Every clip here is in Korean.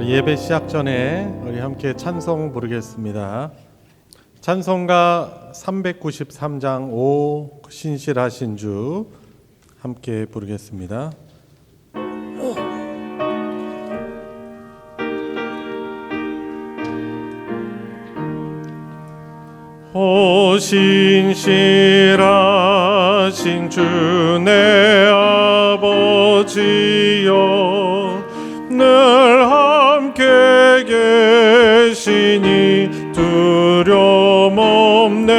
예배 시작 전에 우리 함께 찬송 부르겠습니다. 찬송가 393장 오 신실하신 주 함께 부르겠습니다. 오 신실하신 주 내 아버지여 늘 함께 계시니 두려움 없네.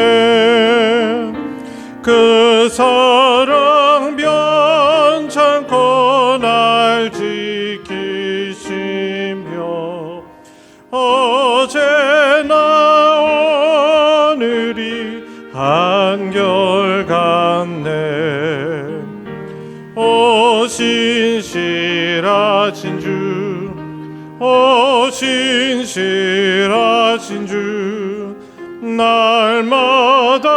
그 사랑 변찮고 날 지키시며 어제나 오늘이 한결같네. 오 신실하신 주, 오 신실하신 주, 날마다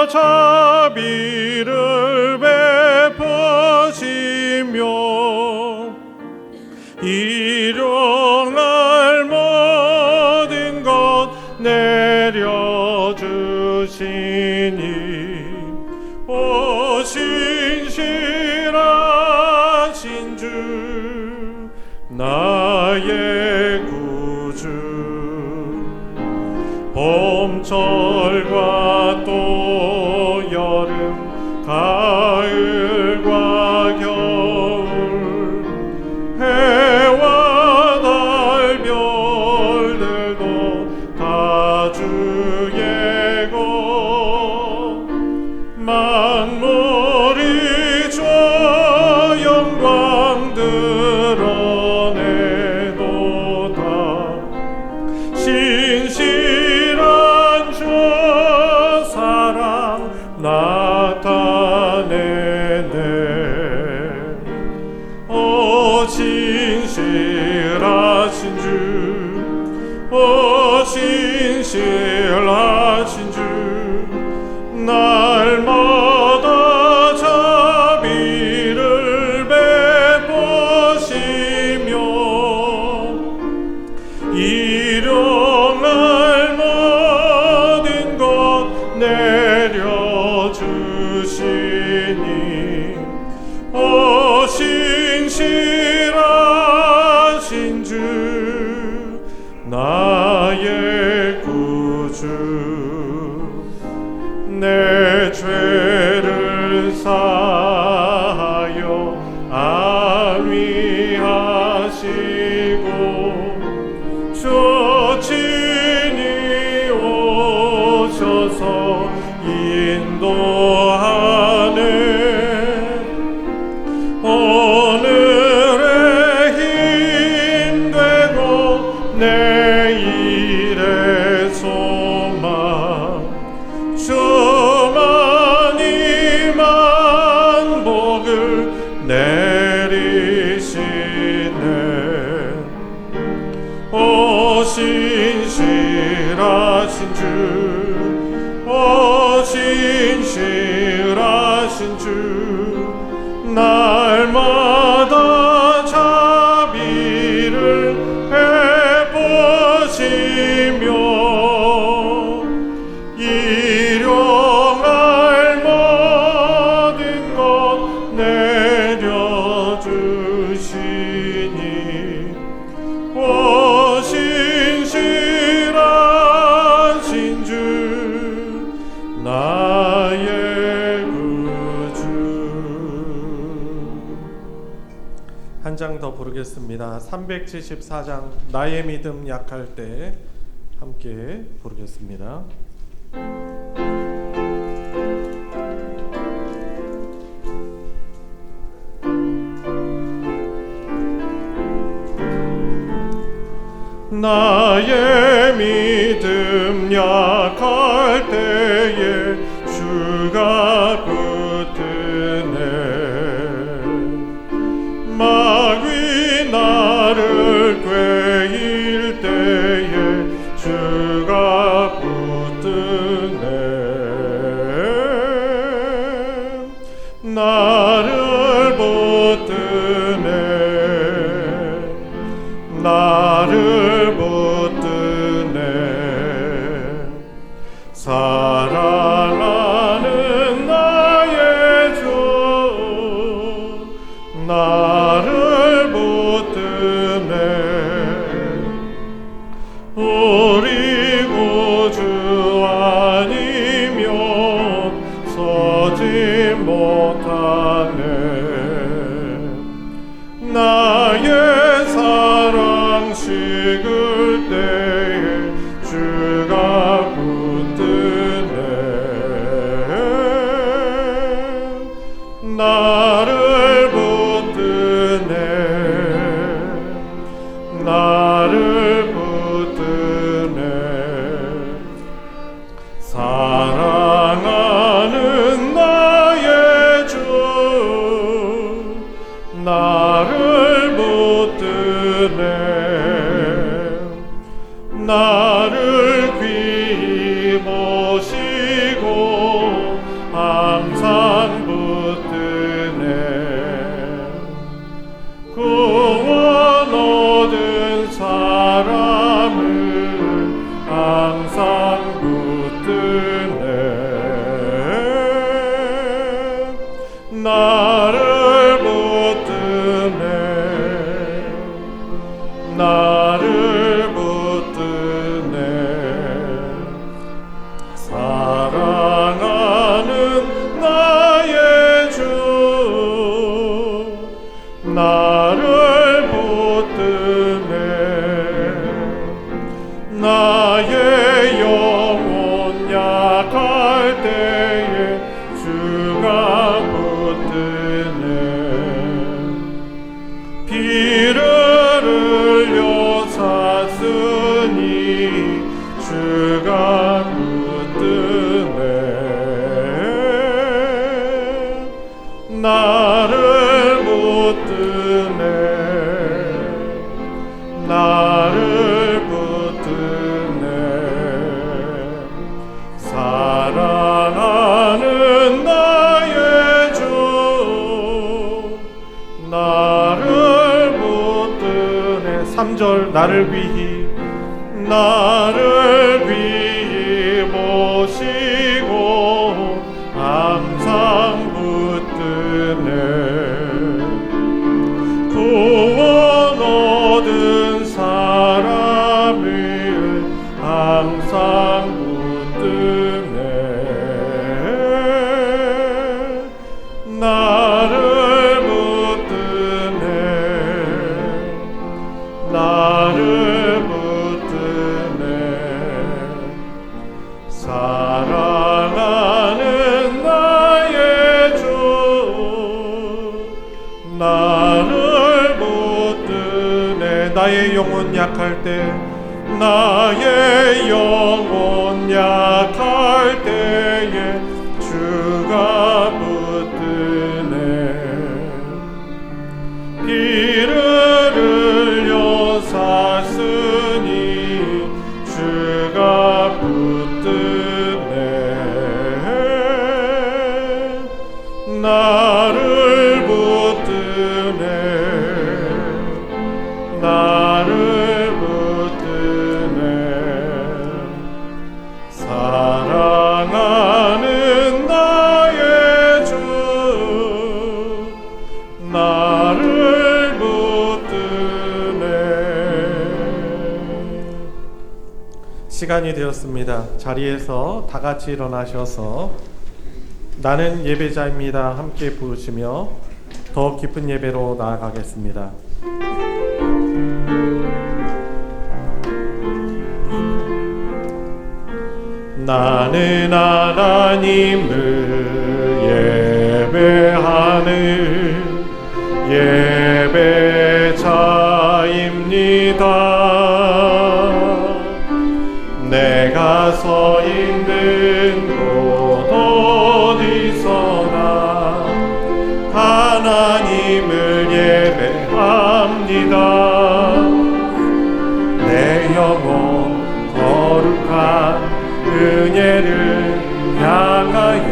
자비를 베푸시며 일용할 모든 것 내려주시니 오 신실하신 주 나의 구주. 봄철과 또 여름 가을과 겨울 해와 달 별들도 다 주의 것. 만물이 주 영광 드러내도다. 신실한 주 사랑 나타내네. 오 신실하신 주, 오 신실하신 주, 날마다 자비를 베푸시며 일용할 모든 것 내려주시니 오 신실하신 주 나의 구주. 내 죄를 사하여 안위하시고 주 친히 오셔서 인도하네. 오늘의 힘 되고 내일의 소망 주만이만 복을 내리시네. 오 신실하신 주, 오 신실하신 주, 날마다 자비를 베푸시며 일용할 모든 것 내려주시니 오 신실하신 주 나의 구주. 한 장 더 부르겠습니다. 374장 나의 믿음 약할 때 함께 부르겠습니다. 나의 믿음 약할 때에 주가 붙드네. 마귀 나를 꾀일 때에 주가 붙드네. 나를 붙드네. 나를 식을 때에 주가 붙드네. 나를 붙드네. 나를 붙드네. 사랑하는 나의 주 나를 붙드네. 나를 귀히 모시고 항상 붙드네. 구원 얻은 사람을 항상 붙드네. 나를 붙드네. 나를 붙드네. 사랑하는 나의 주 나를 붙드네. 나의 영혼 약할 때에 주가 붙드네. 피를 흘려 샀으니 주가 붙드네. 나를 붙드네. 나를 붙드네. 사랑하는 나의 주 나를 붙드네. 3절 나를 귀히 나를 귀히 모시고 항상 붙드네. 구원 얻은 사람을 항상 붙드네. 나를 붙드네. 나를 붙드네. 사랑하는 나의 주 나를 붙드네. 나의 영혼 약할 때 나의 영혼 약할 때에 주가 붙드네. 피를 흘려 샀으니 주가 붙드네. 나를 붙드네. 나를 붙드네. 사랑하는 나의 주 나를 붙드네. 시간이 되었습니다. 자리에서 다 같이 일어나셔서 나는 예배자입니다 함께 부르시며 더 깊은 예배로 나아가겠습니다. 나는 하나님을 예배하는 예배자입니다. 내가 서 있는 곳 어디서나 하나님을 예배합니다. 내 영혼 거룩한 은혜를 향하여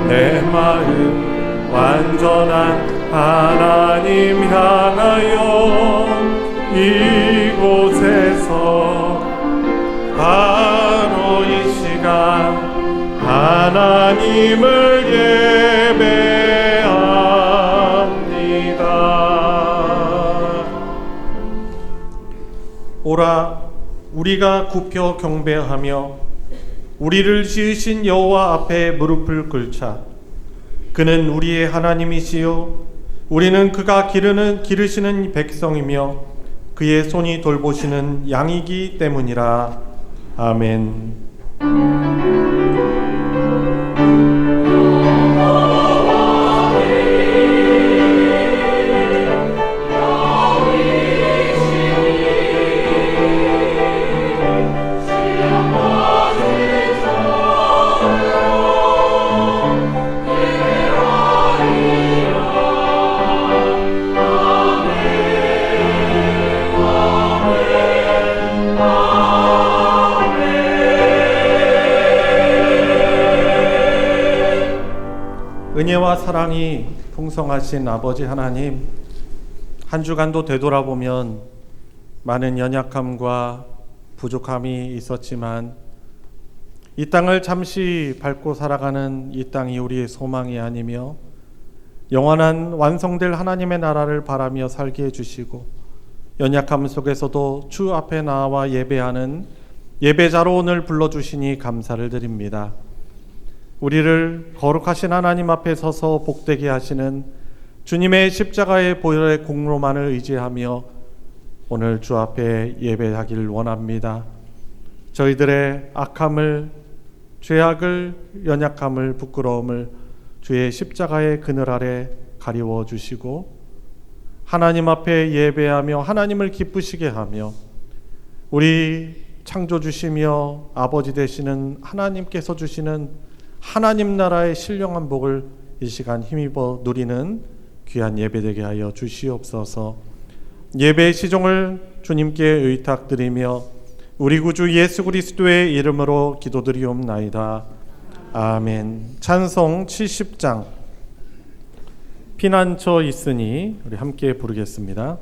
내 마음 완전한 하나님 향하여 이곳에서 바로 이 시간 하나님을 예배합니다. 오라 우리가 굽혀 경배하며 우리를 지으신 여호와 앞에 무릎을 꿇자. 그는 우리의 하나님이시요 우리는 그가 기르시는 백성이며 그의 손이 돌보시는 양이기 때문이라. 아멘. 은혜와 사랑이 풍성하신 아버지 하나님, 한 주간도 되돌아보면 많은 연약함과 부족함이 있었지만 이 땅을 잠시 밟고 살아가는 이 땅이 우리의 소망이 아니며 영원한 완성될 하나님의 나라를 바라며 살게 해주시고 연약함 속에서도 주 앞에 나와 예배하는 예배자로 오늘 불러주시니 감사를 드립니다. 우리를 거룩하신 하나님 앞에 서서 복되게 하시는 주님의 십자가의 보혈의 공로만을 의지하며 오늘 주 앞에 예배하기를 원합니다. 저희들의 악함을, 죄악을, 연약함을, 부끄러움을 주의 십자가의 그늘 아래 가리워 주시고 하나님 앞에 예배하며 하나님을 기쁘시게 하며 우리 창조주시며 아버지 되시는 하나님께서 주시는 하나님 나라의 신령한 복을 이 시간 힘입어 누리는 귀한 예배되게 하여 주시옵소서. 예배의 시종을 주님께 의탁드리며 우리 구주 예수 그리스도의 이름으로 기도드리옵나이다. 아멘. 찬송 70장 피난처 있으니 우리 함께 부르겠습니다.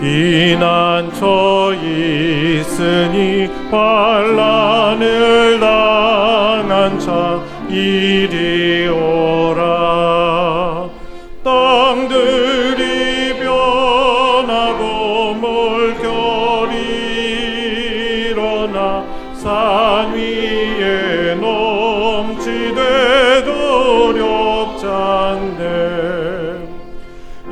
피난처 있으니 환난을 당한 자 이리 오라. 땅들이 변하고 물결이 일어나 산 위에 넘치되 두렵잖네.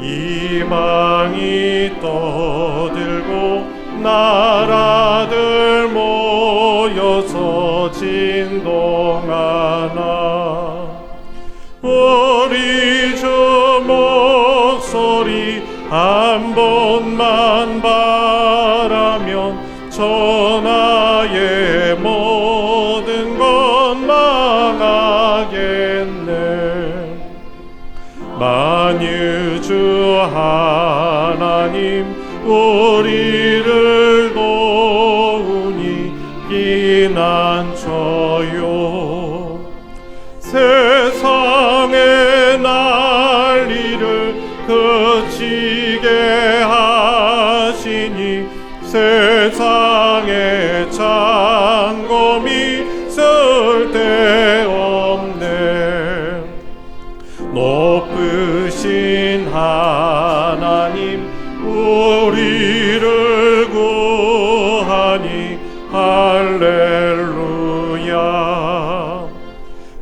이방이 떠들고 나라들 모여서 진동하나 우리 주 목소리 한 번만 바라면 천하의 모든 것 망하겠네. 만유주 하나님 우리를 도우니 피난처요. 세상의 난리를 그치게 하시니 세상의 창검이 쓸데없네. 높으신 하나님 우리를 구하니 할렐루야.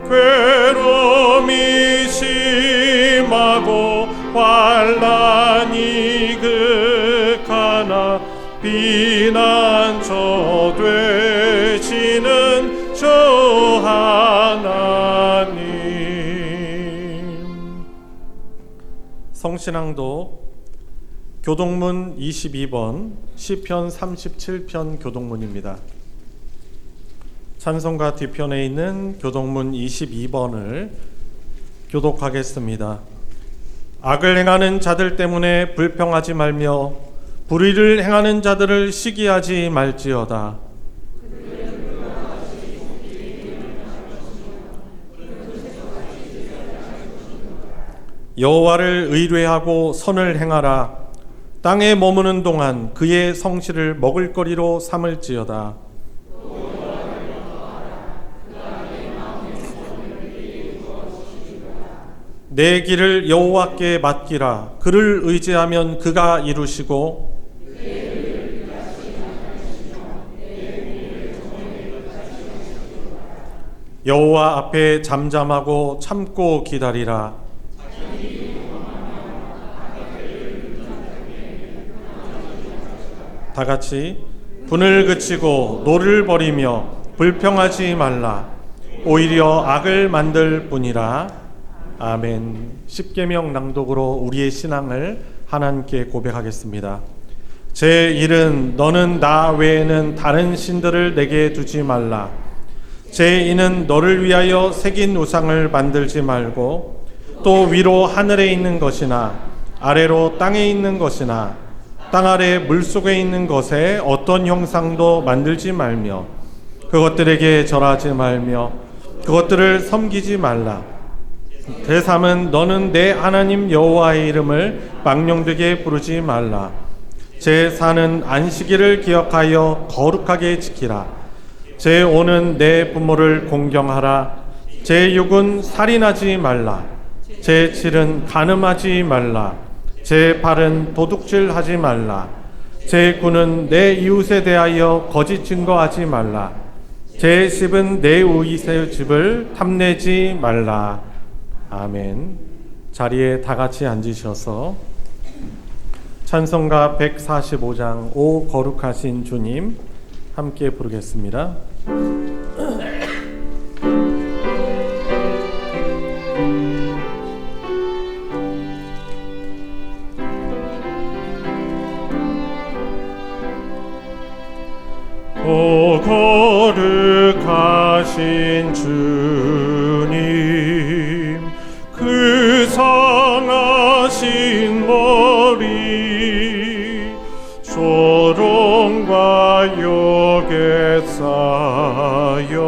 괴로움이 심하고 환난이 극하나 피난처 되시는 주 하나님. 성신앙도 교동문 22번 시편 37편 교동문입니다. 찬송가 뒤편에 있는 교동문 22번을 교독하겠습니다. 악을 행하는 자들 때문에 불평하지 말며 불의를 행하는 자들을 시기하지 말지어다. 여호와를 의뢰하고 선을 행하라. 땅에 머무는 동안 그의 성실을 먹을거리로 삼을지어다. 내 길을 여호와께 맡기라. 그를 의지하면 그가 이루시고 여호와 앞에 잠잠하고 참고 기다리라. 다 같이 분을 그치고 노를 버리며 불평하지 말라. 오히려 악을 만들 뿐이라. 아멘. 십계명 낭독으로 우리의 신앙을 하나님께 고백하겠습니다. 제 1은 너는 나 외에는 다른 신들을 내게 두지 말라. 제 2는 너를 위하여 새긴 우상을 만들지 말고 또 위로 하늘에 있는 것이나 아래로 땅에 있는 것이나 땅 아래 물속에 있는 것에 어떤 형상도 만들지 말며 그것들에게 절하지 말며 그것들을 섬기지 말라. 제3은 너는 내 하나님 여호와의 이름을 망령되게 부르지 말라. 제4는 안식일을 기억하여 거룩하게 지키라. 제5는 내 부모를 공경하라. 제6은 살인하지 말라. 제7은 간음하지 말라. 제8은 도둑질하지 말라. 제9는 내 이웃에 대하여 거짓 증거하지 말라. 제10은 내 이웃의 집을 탐내지 말라. 아멘. 자리에 다 같이 앉으셔서 찬송가 145장 오 거룩하신 주님 함께 부르겠습니다. 오 거룩하신 주님 그 상하신 머리 조롱과 욕에 쌓여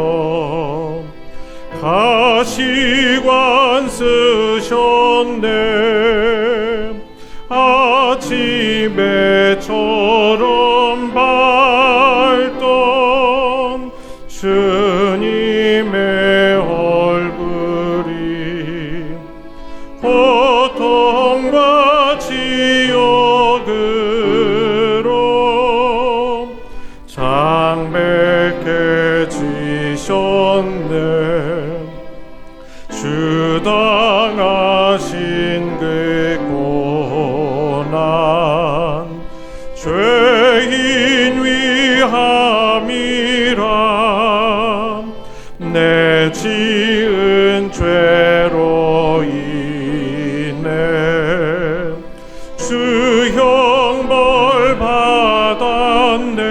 가시관 쓰셨네. 아침에 처럼 밝던 주님의 얼굴이 고통과 지옥으로 창백해 지셨네. 주당하신 그 고난 죄인 위함이라. 내 지은 죄로 인해 주 형벌 받았네.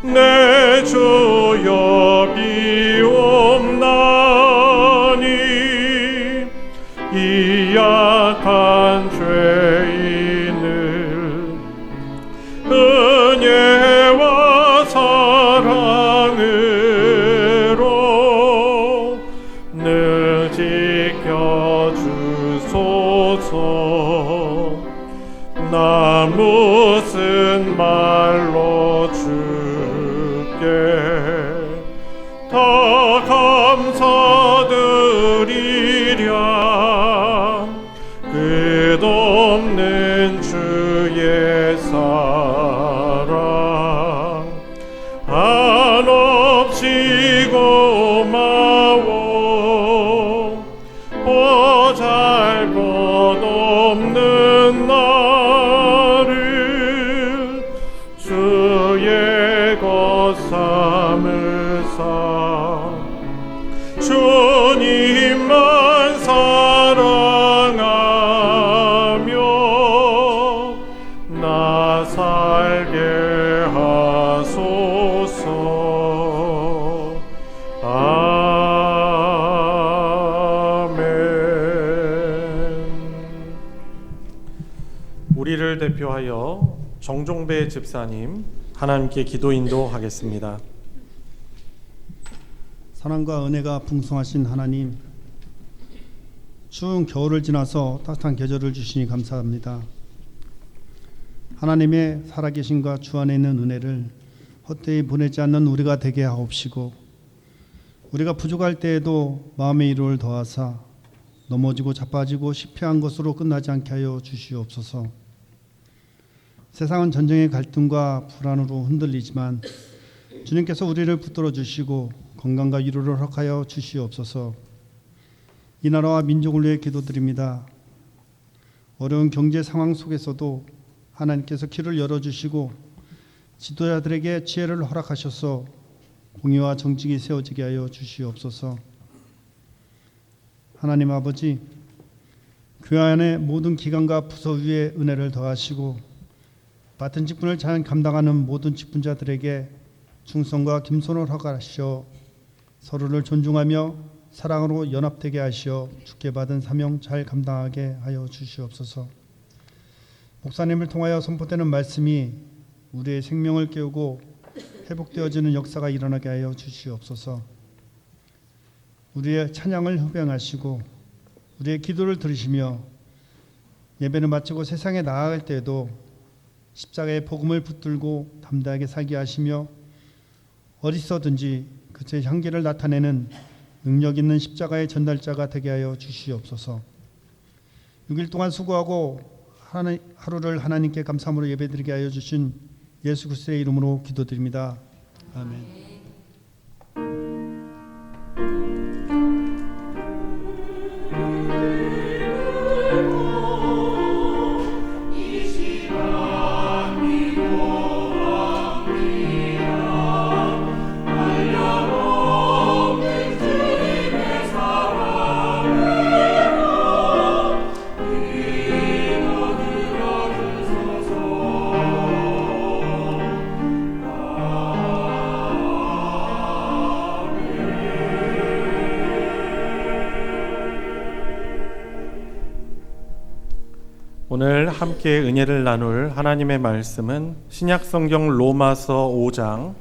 내 주 여비옵나니 이 약한 죄인을 은혜와 사랑으로 늘 지켜주소서. 나 무슨 말로 주께 다 감사드리랴. 끝없는 주의 사랑 한없이 고마워. 보잘것없는 나를 주의 것 삼으사 주님만 사랑하며 나 살게 하소서. 아멘. 우리를 대표하여 정종배 집사님 하나님께 기도 인도하겠습니다. 사랑과 은혜가 풍성하신 하나님, 추운 겨울을 지나서 따뜻한 계절을 주시니 감사합니다. 하나님의 살아계심과 주 안에 있는 은혜를 헛되이 보내지 않는 우리가 되게 하옵시고, 우리가 부족할 때에도 마음의 위로를 더하사 넘어지고 자빠지고 실패한 것으로 끝나지 않게 하여 주시옵소서. 세상은 전쟁의 갈등과 불안으로 흔들리지만 주님께서 우리를 붙들어 주시고 건강과 위로를 허락하여 주시옵소서. 이 나라와 민족을 위해 기도드립니다. 어려운 경제 상황 속에서도 하나님께서 길을 열어주시고 지도자들에게 지혜를 허락하셔서 공의와 정직이 세워지게 하여 주시옵소서. 하나님 아버지, 교회 안의 모든 기관과 부서 위에 은혜를 더하시고 맡은 직분을 잘 감당하는 모든 직분자들에게 충성과 겸손을 허락하시어 서로를 존중하며 사랑으로 연합되게 하시어 주께 받은 사명 잘 감당하게 하여 주시옵소서. 목사님을 통하여 선포되는 말씀이 우리의 생명을 깨우고 회복되어지는 역사가 일어나게 하여 주시옵소서. 우리의 찬양을 흡양하시고 우리의 기도를 들으시며 예배를 마치고 세상에 나아갈 때에도 십자가의 복음을 붙들고 담대하게 살게 하시며 어디서든지 그의 향기를 나타내는 능력 있는 십자가의 전달자가 되게 하여 주시옵소서. 6일 동안 수고하고 하루를 하나님께 감사함으로 예배드리게 하여 주신 예수 그리스도의 이름으로 기도드립니다. 아멘. 오늘 함께 은혜를 나눌 하나님의 말씀은 신약성경 로마서 5장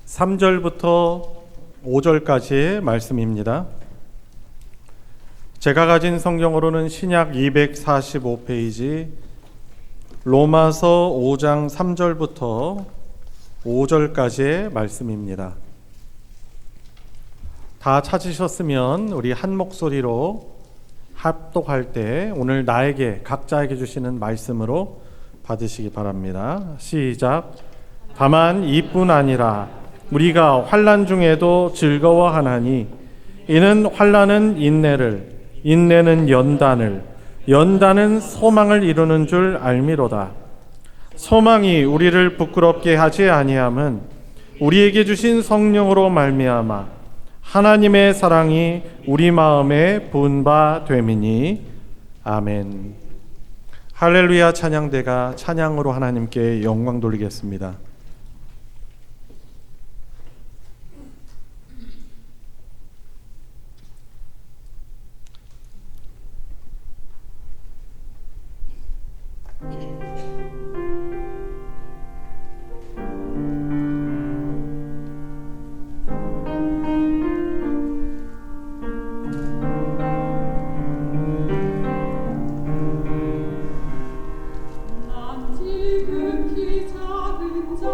3절부터 5절까지의 말씀입니다. 제가 가진 성경으로는 신약 245페이지 로마서 5장 3절부터 5절까지의 말씀입니다. 다 찾으셨으면 우리 한 목소리로 합독할 때 오늘 나에게 각자에게 주시는 말씀으로 받으시기 바랍니다. 시작. 다만 이뿐 아니라 우리가 환난 중에도 즐거워하나니 이는 환난은 인내를, 인내는 연단을, 연단은 소망을 이루는 줄 알미로다. 소망이 우리를 부끄럽게 하지 아니함은 우리에게 주신 성령으로 말미암아 하나님의 사랑이 우리 마음에 부은 바 됨이니. 아멘. 할렐루야. 찬양대가 찬양으로 하나님께 영광 돌리겠습니다. 난 지극히 작은 자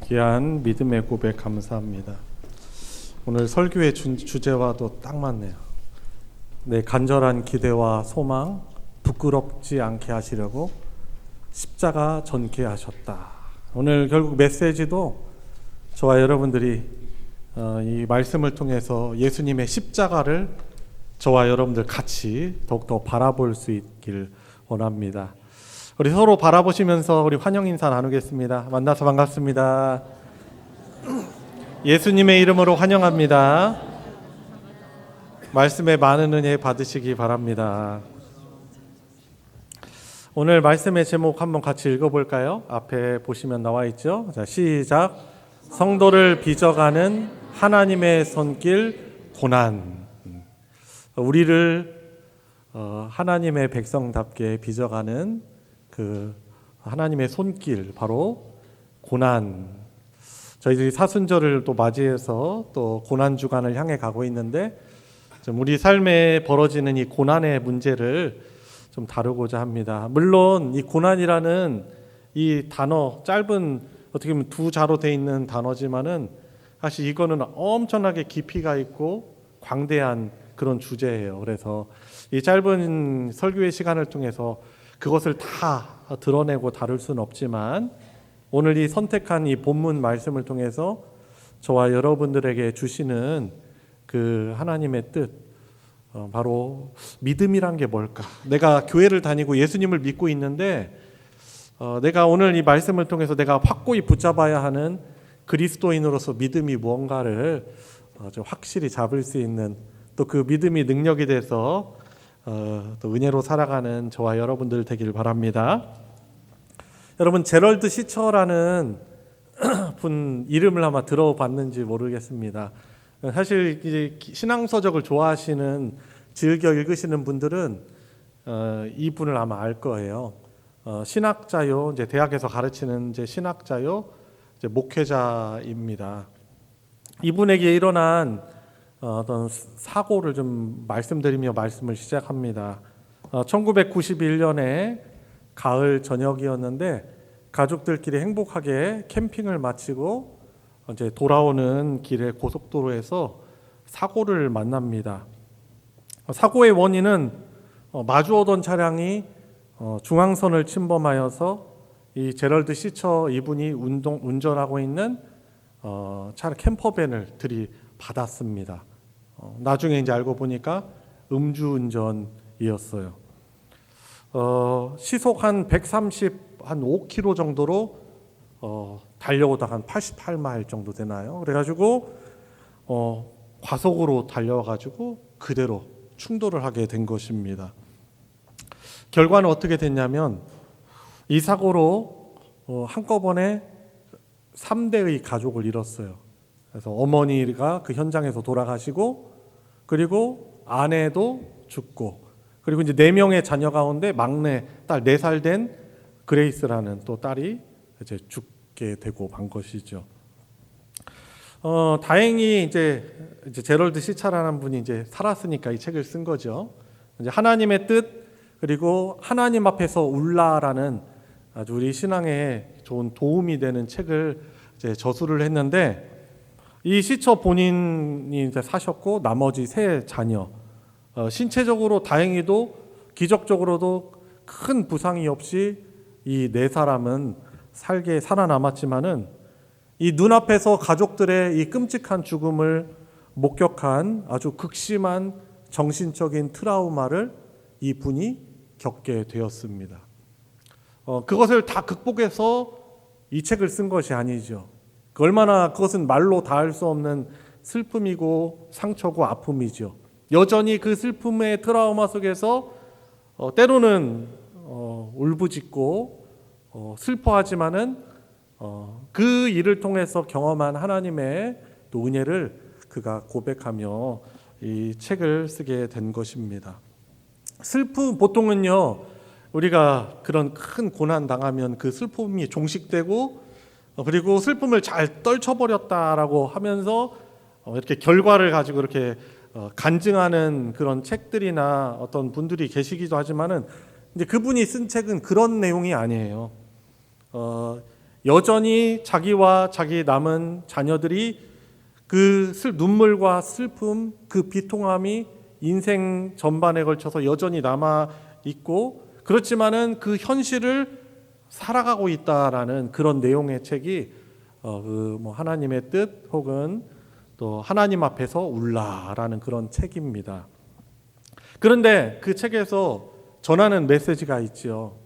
귀한 믿음의 고백 감사합니다. 오늘 설교의 주제와도 딱 맞네요. 내 간절한 기대와 소망 부끄럽지 않게 하시려고 십자가 전케 하셨다. 오늘 결국 메시지도 저와 여러분들이 이 말씀을 통해서 예수님의 십자가를 저와 여러분들 같이 더욱더 바라볼 수 있길 원합니다. 우리 서로 바라보시면서 우리 환영 인사 나누겠습니다. 만나서 반갑습니다. 예수님의 이름으로 환영합니다. 말씀에 많은 은혜 받으시기 바랍니다. 오늘 말씀의 제목 한번 같이 읽어볼까요? 앞에 보시면 나와 있죠. 자, 시작. 성도를 빚어가는 하나님의 손길 고난. 우리를 하나님의 백성답게 빚어가는 그 하나님의 손길, 바로 고난. 저희들이 사순절을 또 맞이해서 또 고난 주간을 향해 가고 있는데, 좀 우리 삶에 벌어지는 이 고난의 문제를 좀 다루고자 합니다. 물론 이 고난이라는 이 단어, 짧은 어떻게 보면 두 자로 돼 있는 단어지만은 사실 이거는 엄청나게 깊이가 있고 광대한 그런 주제예요. 그래서 이 짧은 설교의 시간을 통해서 그것을 다 드러내고 다룰 수는 없지만, 오늘 이 선택한 이 본문 말씀을 통해서 저와 여러분들에게 주시는 그 하나님의 뜻, 바로 믿음이란 게 뭘까? 내가 교회를 다니고 예수님을 믿고 있는데 내가 오늘 이 말씀을 통해서 내가 확고히 붙잡아야 하는 그리스도인으로서 믿음이 무언가를 좀 확실히 잡을 수 있는, 또 그 믿음이 능력이 돼서 또 은혜로 살아가는 저와 여러분들 되길 바랍니다. 여러분, 제럴드 시처라는 분 이름을 아마 들어봤는지 모르겠습니다. 사실 이제 신앙서적을 좋아하시는, 즐겨 읽으시는 분들은 이 분을 아마 알 거예요. 신학자요, 이제 대학에서 가르치는 이제 신학자요, 이제 목회자입니다. 이분에게 일어난 어떤 사고를 좀 말씀드리며 말씀을 시작합니다. 1991년에 가을 저녁이었는데 가족들끼리 행복하게 캠핑을 마치고 이제 돌아오는 길에 고속도로에서 사고를 만납니다. 사고의 원인은 마주오던 차량이 중앙선을 침범하여서 이 제럴드 시처 이분이 운전하고 있는 차 캠퍼밴을 들이받았습니다. 나중에 이제 알고 보니까 음주운전이었어요. 시속 한 135km 정도로 달려오다가 한 88마일 정도 되나요? 그래가지고 과속으로 달려와가지고 그대로 충돌을 하게 된 것입니다. 결과는 어떻게 됐냐면 이 사고로 한꺼번에 3대의 가족을 잃었어요. 그래서 어머니가 그 현장에서 돌아가시고, 그리고 아내도 죽고, 그리고 이제 4명의 자녀 가운데 막내 딸 4살 된 그레이스라는 또 딸이 이제 죽게 되고 만 것이죠. 다행히 이제 제럴드 시차라는 분이 이제 살았으니까 이 책을 쓴 거죠. 이제 하나님의 뜻, 그리고 하나님 앞에서 울라라는 아주 우리 신앙에 좋은 도움이 되는 책을 이제 저술을 했는데, 이 시처 본인이 이제 사셨고 나머지 3 자녀, 신체적으로 다행히도 기적적으로도 큰 부상이 없이 이 4사람은 살게 살아남았지만은, 이 눈앞에서 가족들의 이 끔찍한 죽음을 목격한 아주 극심한 정신적인 트라우마를 이 분이 겪게 되었습니다. 그것을 다 극복해서 이 책을 쓴 것이 아니죠. 얼마나 그것은 말로 다할 수 없는 슬픔이고 상처고 아픔이죠. 여전히 그 슬픔의 트라우마 속에서 때로는 울부짖고 슬퍼하지만은 그 일을 통해서 경험한 하나님의 또 은혜를 그가 고백하며 이 책을 쓰게 된 것입니다. 보통은요, 우리가 그런 큰 고난 당하면 그 슬픔이 종식되고, 그리고 슬픔을 잘 떨쳐버렸다라고 하면서 이렇게 결과를 가지고 이렇게 간증하는 그런 책들이나 어떤 분들이 계시기도 하지만은, 이제 그분이 쓴 책은 그런 내용이 아니에요. 여전히 자기와 자기 남은 자녀들이 그 눈물과 슬픔, 그 비통함이 인생 전반에 걸쳐서 여전히 남아 있고, 그렇지만은 그 현실을 살아가고 있다라는 그런 내용의 책이 하나님의 뜻 혹은 또 하나님 앞에서 울라라는 그런 책입니다. 그런데 그 책에서 전하는 메시지가 있죠.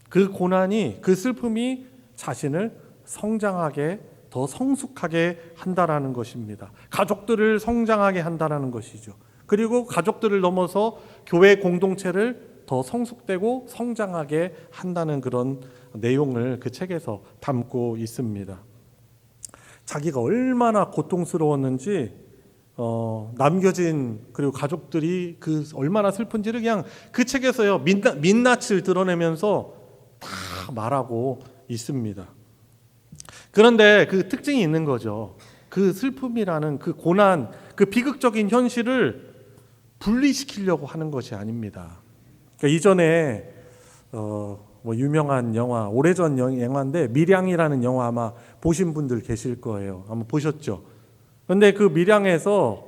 그 고난이, 그 슬픔이 자신을 성장하게, 더 성숙하게 한다라는 것입니다. 가족들을 성장하게 한다라는 것이죠. 그리고 가족들을 넘어서 교회 공동체를 더 성숙되고 성장하게 한다는 그런 내용을 그 책에서 담고 있습니다. 자기가 얼마나 고통스러웠는지, 남겨진 그리고 가족들이 그 얼마나 슬픈지를 그냥 그 책에서요 민낯을 드러내면서 다 말하고 있습니다. 그런데 그 특징이 있는 거죠. 그 슬픔이라는 그 고난, 그 비극적인 현실을 분리시키려고 하는 것이 아닙니다. 그러니까 이전에 유명한 영화, 오래전 영화인데 밀양이라는 영화 아마 보신 분들 계실 거예요. 아마 보셨죠? 그런데 그 밀양에서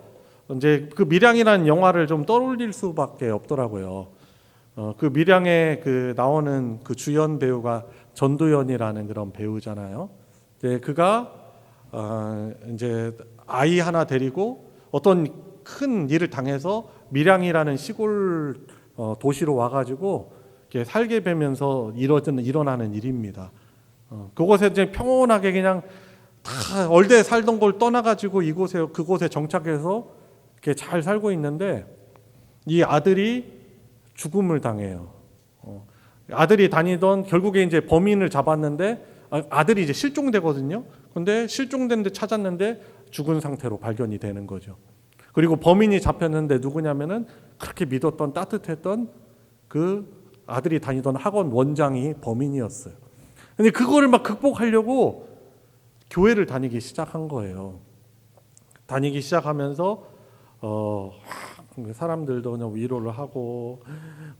이제 그 밀양이라는 영화를 좀 떠올릴 수밖에 없더라고요. 그 밀양에 그 나오는 그 주연 배우가 전도연이라는 그런 배우잖아요. 네, 그가 이제 아이 하나 데리고 어떤 큰 일을 당해서 밀양이라는 시골 도시로 와가지고 이렇게 살게 되면서 일어나는 일입니다. 그곳에 이제 평온하게 그냥 다 얼대 살던 걸 떠나가지고 그곳에 정착해서 이렇게 잘 살고 있는데 이 아들이 죽음을 당해요. 아들이 다니던 결국에 이제 범인을 잡았는데 아들이 이제 실종되거든요. 근데 실종된 데 찾았는데 죽은 상태로 발견이 되는 거죠. 그리고 범인이 잡혔는데 누구냐면은 그렇게 믿었던 따뜻했던 그 아들이 다니던 학원 원장이 범인이었어요. 근데 그거를 막 극복하려고 교회를 다니기 시작한 거예요. 다니기 시작하면서 사람들도 그냥 위로를 하고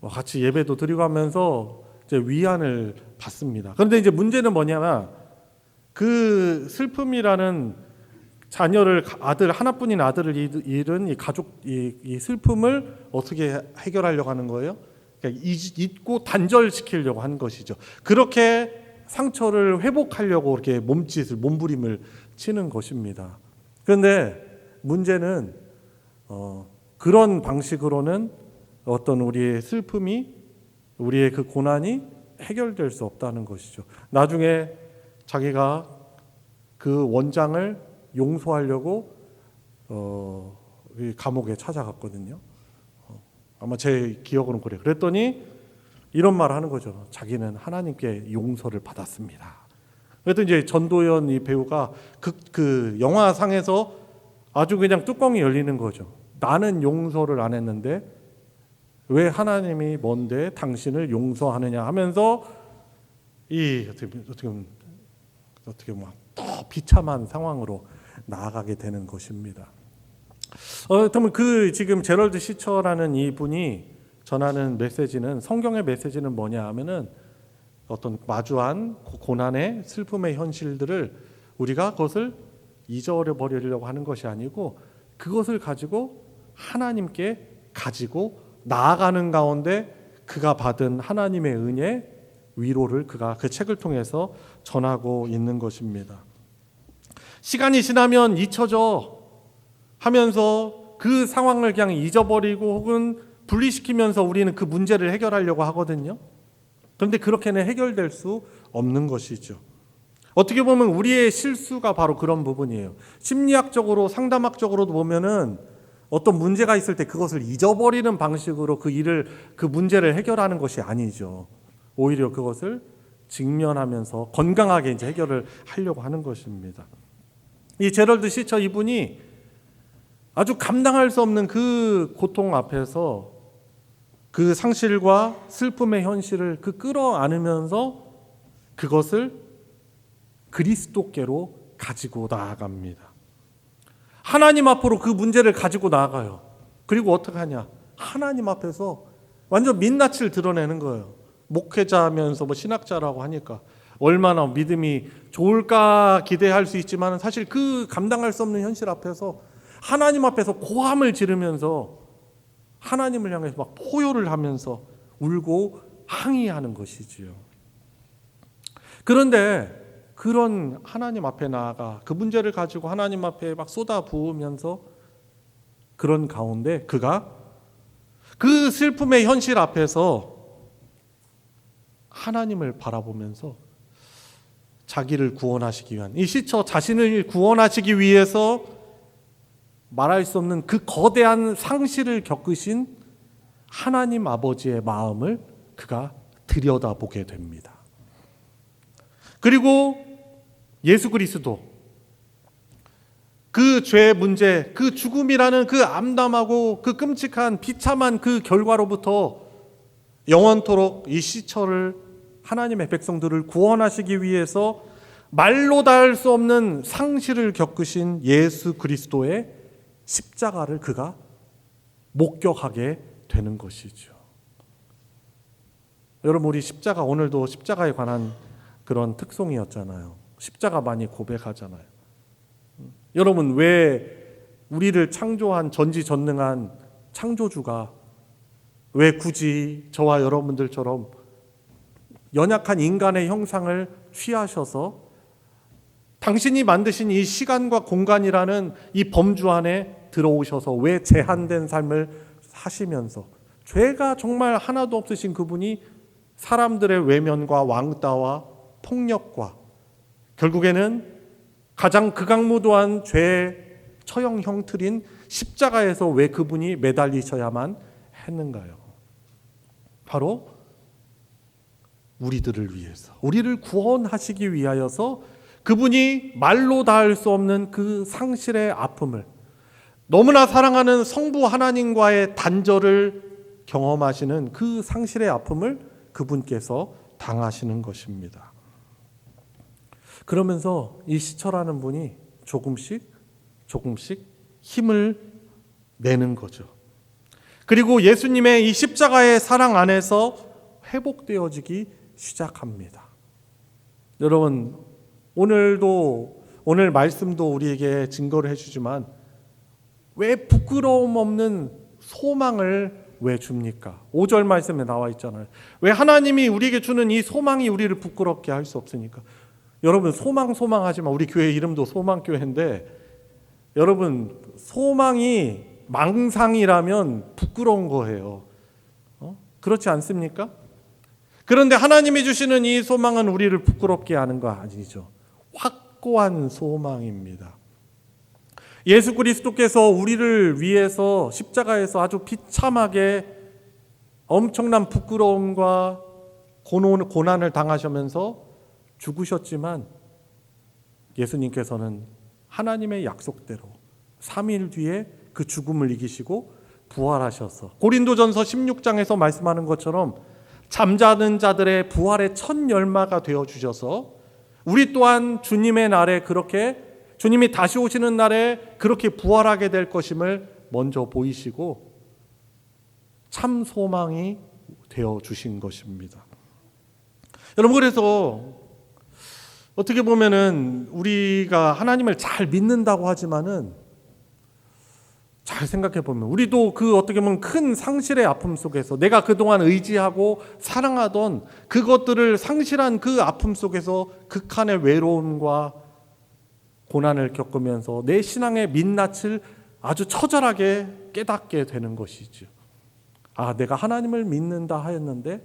같이 예배도 드리고 하면서 이제 위안을 받습니다. 그런데 이제 문제는 뭐냐면 그 슬픔이라는 하나뿐인 아들을 잃은 이 가족 이 슬픔을 어떻게 해결하려고 하는 거예요? 그러니까 잊고 단절시키려고 한 것이죠. 그렇게 상처를 회복하려고 이렇게 몸부림을 치는 것입니다. 그런데 문제는 그런 방식으로는 어떤 우리의 슬픔이, 우리의 그 고난이 해결될 수 없다는 것이죠. 나중에 자기가 그 원장을 용서하려고 감옥에 찾아갔거든요. 아마 제 기억으로는 그래요. 그랬더니 이런 말을 하는 거죠. 자기는 하나님께 용서를 받았습니다. 그랬더니 이제 전도연 이 배우가 그 영화상에서 아주 그냥 뚜껑이 열리는 거죠. 나는 용서를 안 했는데 왜 하나님이 뭔데 당신을 용서하느냐 하면서 어떻게 더 비참한 상황으로 나아가게 되는 것입니다. 그러면 지금 제럴드 시처라는 이분이 전하는 메시지는, 성경의 메시지는 뭐냐 하면은 어떤 마주한 고난의 슬픔의 현실들을 우리가 그것을 잊어버리려고 하는 것이 아니고 그것을 가지고 하나님께 가지고 나아가는 가운데 그가 받은 하나님의 은혜, 위로를 그가 그 책을 통해서 전하고 있는 것입니다. 시간이 지나면 잊혀져 하면서 그 상황을 그냥 잊어버리고 혹은 분리시키면서 우리는 그 문제를 해결하려고 하거든요. 그런데 그렇게는 해결될 수 없는 것이죠. 어떻게 보면 우리의 실수가 바로 그런 부분이에요. 심리학적으로, 상담학적으로도 보면은 어떤 문제가 있을 때 그것을 잊어버리는 방식으로 그 문제를 해결하는 것이 아니죠. 오히려 그것을 직면하면서 건강하게 이제 해결을 하려고 하는 것입니다. 이 제럴드 시처 이분이 아주 감당할 수 없는 그 고통 앞에서 그 상실과 슬픔의 현실을 끌어안으면서 그것을 그리스도께로 가지고 나아갑니다. 하나님 앞으로 그 문제를 가지고 나아가요. 그리고 어떻게 하냐? 하나님 앞에서 완전 민낯을 드러내는 거예요. 목회자면서 신학자라고 하니까 얼마나 믿음이 좋을까 기대할 수 있지만 사실 그 감당할 수 없는 현실 앞에서 하나님 앞에서 고함을 지르면서 하나님을 향해서 막 포효를 하면서 울고 항의하는 것이지요. 그런데 그런 하나님 앞에 나아가 그 문제를 가지고 하나님 앞에 막 쏟아부으면서 그런 가운데 그가 그 슬픔의 현실 앞에서 하나님을 바라보면서 자기를 구원하시기 위한 이 시처 자신을 구원하시기 위해서 말할 수 없는 그 거대한 상실을 겪으신 하나님 아버지의 마음을 그가 들여다보게 됩니다. 그리고 예수 그리스도 그 죄의 문제, 그 죽음이라는 그 암담하고 그 끔찍한 비참한 그 결과로부터 영원토록 이 시처를 하나님의 백성들을 구원하시기 위해서 말로 다 할 수 없는 상실을 겪으신 예수 그리스도의 십자가를 그가 목격하게 되는 것이죠. 여러분, 우리 십자가, 오늘도 십자가에 관한 그런 특송이었잖아요. 십자가 많이 고백하잖아요. 여러분, 왜 우리를 창조한 전지전능한 창조주가 왜 굳이 저와 여러분들처럼 연약한 인간의 형상을 취하셔서 당신이 만드신 이 시간과 공간이라는 이 범주 안에 들어오셔서 왜 제한된 삶을 사시면서 죄가 정말 하나도 없으신 그분이 사람들의 외면과 왕따와 폭력과 결국에는 가장 극악무도한 죄의 처형 형틀인 십자가에서 왜 그분이 매달리셔야만 했는가요? 바로 우리들을 위해서, 우리를 구원하시기 위하여서 그분이 말로 다 할 수 없는 그 상실의 아픔을, 너무나 사랑하는 성부 하나님과의 단절을 경험하시는 그 상실의 아픔을 그분께서 당하시는 것입니다. 그러면서 이 시처라는 분이 조금씩 힘을 내는 거죠. 그리고 예수님의 이 십자가의 사랑 안에서 회복되어지기 시작합니다. 여러분, 오늘 말씀도 우리에게 증거를 해주지만 왜 부끄러움 없는 소망을 왜 줍니까? 5절 말씀에 나와 있잖아요. 왜 하나님이 우리에게 주는 이 소망이 우리를 부끄럽게 할 수 없으니까. 여러분, 소망하지만 우리 교회 이름도 소망교회인데 여러분, 소망이 망상이라면 부끄러운 거예요. 그렇지 않습니까? 그런데 하나님이 주시는 이 소망은 우리를 부끄럽게 하는 거 아니죠. 확고한 소망입니다. 예수 그리스도께서 우리를 위해서 십자가에서 아주 비참하게 엄청난 부끄러움과 고난을 당하시면서 죽으셨지만 예수님께서는 하나님의 약속대로 3일 뒤에 그 죽음을 이기시고 부활하셔서 고린도전서 16장에서 말씀하는 것처럼 잠자는 자들의 부활의 첫 열마가 되어주셔서 우리 또한 주님의 날에 그렇게 주님이 다시 오시는 날에 그렇게 부활하게 될 것임을 먼저 보이시고 참 소망이 되어주신 것입니다. 여러분, 그래서 어떻게 보면은 우리가 하나님을 잘 믿는다고 하지만은 잘 생각해 보면 우리도 그 어떻게 보면 큰 상실의 아픔 속에서 내가 그동안 의지하고 사랑하던 그것들을 상실한 그 아픔 속에서 극한의 외로움과 고난을 겪으면서 내 신앙의 민낯을 아주 처절하게 깨닫게 되는 것이죠. 아, 내가 하나님을 믿는다 하였는데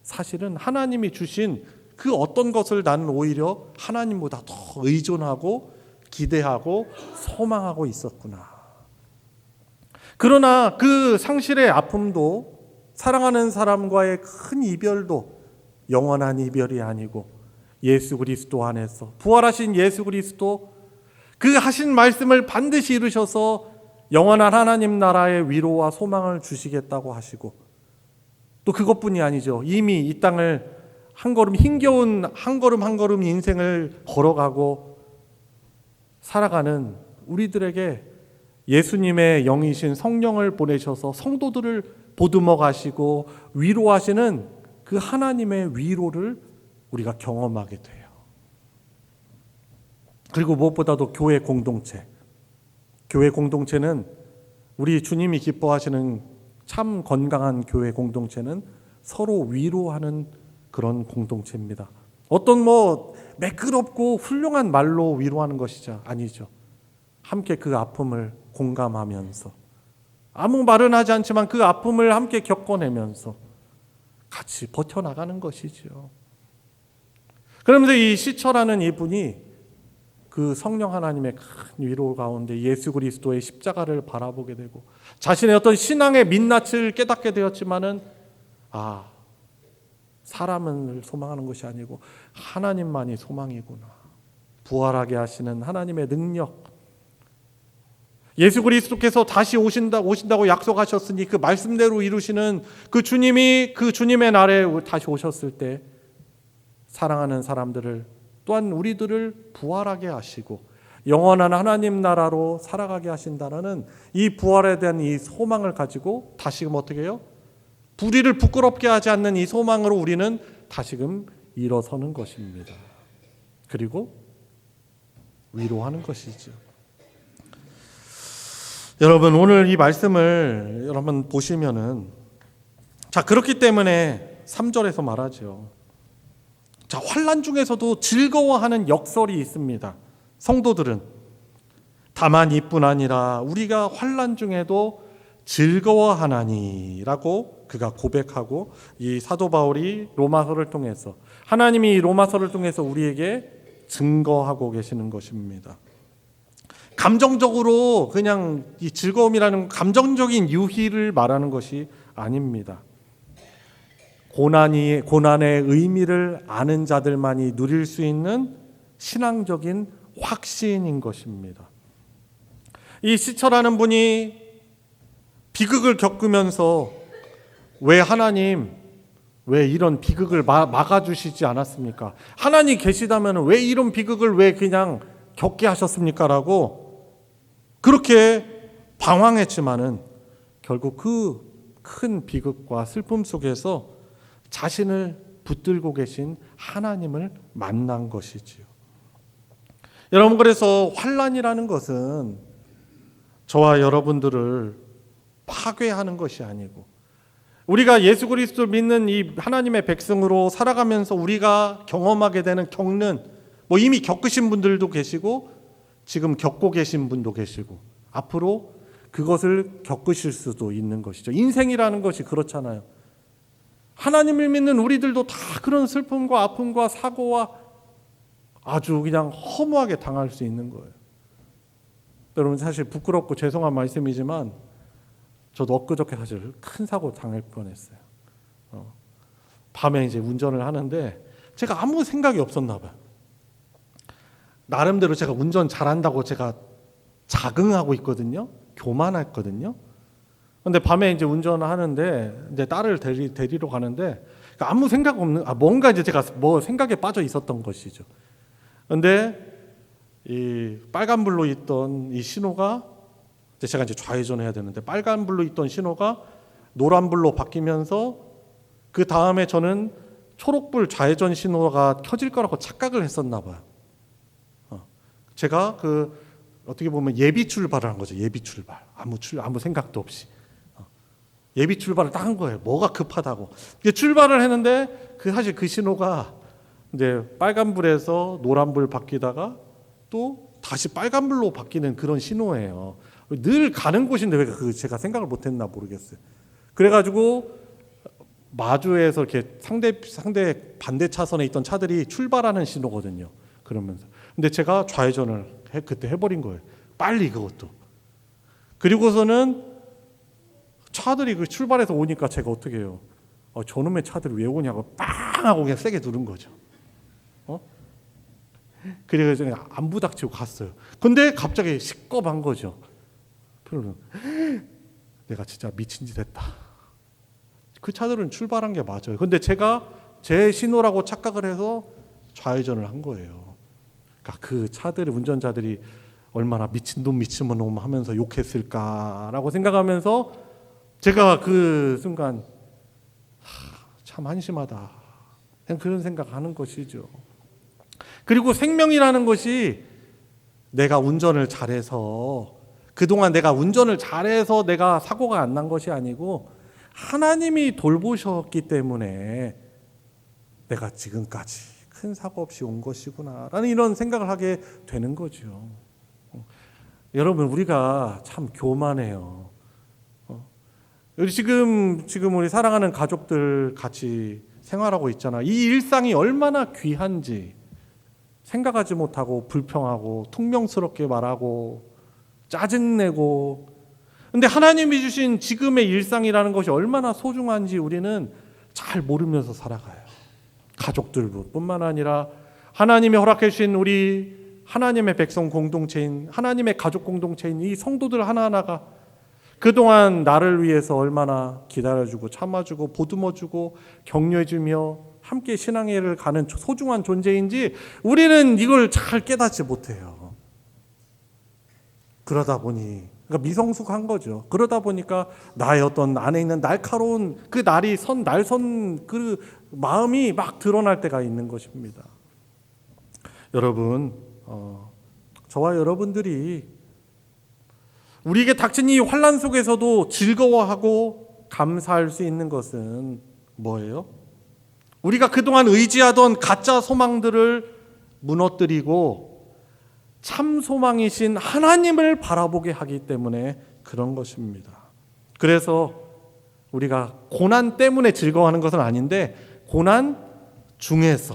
사실은 하나님이 주신 그 어떤 것을 나는 오히려 하나님보다 더 의존하고 기대하고 소망하고 있었구나. 그러나 그 상실의 아픔도 사랑하는 사람과의 큰 이별도 영원한 이별이 아니고 예수 그리스도 안에서 부활하신 예수 그리스도 그 하신 말씀을 반드시 이루셔서 영원한 하나님 나라의 위로와 소망을 주시겠다고 하시고 또 그것뿐이 아니죠. 이미 이 땅을 한 걸음 힘겨운 한 걸음 인생을 걸어가고 살아가는 우리들에게 예수님의 영이신 성령을 보내셔서 성도들을 보듬어 가시고 위로하시는 그 하나님의 위로를 우리가 경험하게 돼요. 그리고 무엇보다도 교회 공동체. 교회 공동체는 우리 주님이 기뻐하시는 참 건강한 교회 공동체는 서로 위로하는 그런 공동체입니다. 어떤 매끄럽고 훌륭한 말로 위로하는 것이죠. 아니죠. 함께 그 아픔을 공감하면서 아무 말은 하지 않지만 그 아픔을 함께 겪어내면서 같이 버텨나가는 것이죠. 그러면서 이 시처라는 이분이 그 성령 하나님의 큰 위로 가운데 예수 그리스도의 십자가를 바라보게 되고 자신의 어떤 신앙의 민낯을 깨닫게 되었지만은 사람을 소망하는 것이 아니고 하나님만이 소망이구나. 부활하게 하시는 하나님의 능력. 예수 그리스도께서 다시 오신다고 약속하셨으니 그 말씀대로 이루시는 그 주님이 그 주님의 날에 다시 오셨을 때 사랑하는 사람들을 또한 우리들을 부활하게 하시고 영원한 하나님 나라로 살아가게 하신다는 이 부활에 대한 이 소망을 가지고 다시금 어떻게 해요? 불의를 부끄럽게 하지 않는 이 소망으로 우리는 다시금 일어서는 것입니다. 그리고 위로하는 것이죠. 여러분 오늘 이 말씀을 여러분 보시면은 그렇기 때문에 3절에서 말하죠. 환난 중에서도 즐거워하는 역설이 있습니다. 성도들은 다만 이뿐 아니라 우리가 환난 중에도 즐거워하나니라고 그가 고백하고 이 사도 바울이 로마서를 통해서 하나님이 로마서를 통해서 우리에게 증거하고 계시는 것입니다. 감정적으로 그냥 이 즐거움이라는 감정적인 유희를 말하는 것이 아닙니다. 고난의 의미를 아는 자들만이 누릴 수 있는 신앙적인 확신인 것입니다. 이 시처라는 분이 비극을 겪으면서 왜 하나님 왜 이런 비극을 막아주시지 않았습니까? 하나님 계시다면 왜 이런 비극을 왜 그냥 겪게 하셨습니까? 라고 그렇게 방황했지만은 결국 그 큰 비극과 슬픔 속에서 자신을 붙들고 계신 하나님을 만난 것이지요. 여러분 그래서 환난이라는 것은 저와 여러분들을 파괴하는 것이 아니고 우리가 예수 그리스도를 믿는 이 하나님의 백성으로 살아가면서 우리가 경험하게 되는 겪는 이미 겪으신 분들도 계시고 지금 겪고 계신 분도 계시고 앞으로 그것을 겪으실 수도 있는 것이죠. 인생이라는 것이 그렇잖아요. 하나님을 믿는 우리들도 다 그런 슬픔과 아픔과 사고와 아주 그냥 허무하게 당할 수 있는 거예요. 여러분 사실 부끄럽고 죄송한 말씀이지만 저도 엊그저께 사실 큰 사고 당할 뻔했어요. 밤에 이제 운전을 하는데 제가 아무 생각이 없었나 봐요. 나름대로 제가 운전 잘한다고 제가 자긍하고 있거든요. 교만했거든요. 근데 밤에 이제 운전을 하는데 이제 딸을 데리러 가는데 아무 생각 없는 뭔가 이제 제가 생각에 빠져 있었던 것이죠. 근데 이 빨간불로 있던 이 신호가 제가 이제 좌회전해야 되는데 빨간불로 있던 신호가 노란불로 바뀌면서 그 다음에 저는 초록불 좌회전 신호가 켜질 거라고 착각을 했었나 봐요. 제가 어떻게 보면 예비 출발을 한 거죠. 예비 출발. 아무 생각도 없이. 예비 출발을 딱 한 거예요. 뭐가 급하다고. 출발을 했는데 사실 그 신호가 이제 빨간불에서 노란불 바뀌다가 또 다시 빨간불로 바뀌는 그런 신호예요. 늘 가는 곳인데 왜 제가 생각을 못했나 모르겠어요. 그래가지고 마주에서 이렇게 상대 반대 차선에 있던 차들이 출발하는 신호거든요. 그러면서 근데 제가 좌회전을 그때 해버린 거예요. 빨리 그것도. 그리고서는 차들이 출발해서 오니까 제가 어떻게 해요? 저놈의 차들이 왜 오냐고 빵 하고 그냥 세게 누른 거죠. 그래서 그냥 안 부닥치고 갔어요. 근데 갑자기 시겁한 거죠. 내가 진짜 미친 짓 했다. 그 차들은 출발한 게 맞아요. 근데 제가 제 신호라고 착각을 해서 좌회전을 한 거예요. 그러니까 그 차들의 운전자들이 얼마나 미친 놈 하면서 욕했을까라고 생각하면서 제가 그 순간 참 한심하다 그런 생각하는 것이죠. 그리고 생명이라는 것이 내가 운전을 잘해서 그동안 내가 운전을 잘해서 내가 사고가 안 난 것이 아니고 하나님이 돌보셨기 때문에 내가 지금까지 큰 사고 없이 온 것이구나 라는 이런 생각을 하게 되는 거죠. 여러분, 우리가 참 교만해요. 우리 지금 우리 사랑하는 가족들 같이 생활하고 있잖아. 이 일상이 얼마나 귀한지 생각하지 못하고 불평하고 퉁명스럽게 말하고 짜증내고, 근데 하나님이 주신 지금의 일상이라는 것이 얼마나 소중한지 우리는 잘 모르면서 살아가요. 가족들뿐만 아니라 하나님이 허락해 주신 우리 하나님의 백성 공동체인, 하나님의 가족 공동체인 이 성도들 하나하나가 그동안 나를 위해서 얼마나 기다려주고 참아주고 보듬어주고 격려해주며 함께 신앙의 길을 가는 소중한 존재인지 우리는 이걸 잘 깨닫지 못해요. 그러다 보니, 그러니까 미성숙한 거죠. 그러다 보니까 나의 어떤 안에 있는 날카로운 그 날선 그 마음이 막 드러날 때가 있는 것입니다. 여러분, 저와 여러분들이 우리에게 닥친 이 환난 속에서도 즐거워하고 감사할 수 있는 것은 뭐예요? 우리가 그동안 의지하던 가짜 소망들을 무너뜨리고 참 소망이신 하나님을 바라보게 하기 때문에 그런 것입니다. 그래서 우리가 고난 때문에 즐거워하는 것은 아닌데 고난 중에서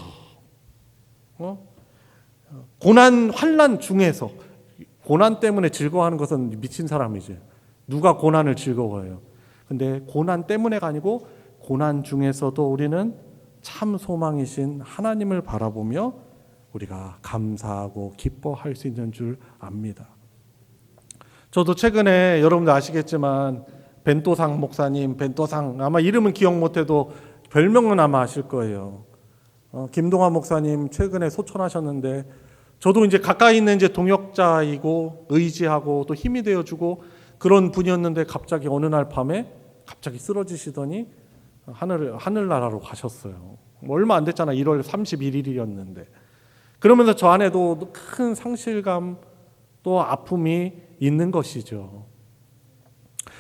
고난 환난 중에서, 고난 때문에 즐거워하는 것은 미친 사람이지. 누가 고난을 즐거워해요? 근데 고난 때문에가 아니고 고난 중에서도 우리는 참 소망이신 하나님을 바라보며 우리가 감사하고 기뻐할 수 있는 줄 압니다. 저도 최근에 여러분들 아시겠지만 벤또상 목사님, 벤또상 아마 이름은 기억 못해도 별명은 아마 아실 거예요. 김동환 목사님 최근에 소천하셨는데 저도 이제 가까이 있는 이제 동역자이고 의지하고 또 힘이 되어주고 그런 분이었는데 갑자기 어느 날 밤에 갑자기 쓰러지시더니 하늘나라로 가셨어요. 얼마 안 됐잖아. 1월 31일이었는데. 그러면서 저 안에도 큰 상실감 또 아픔이 있는 것이죠.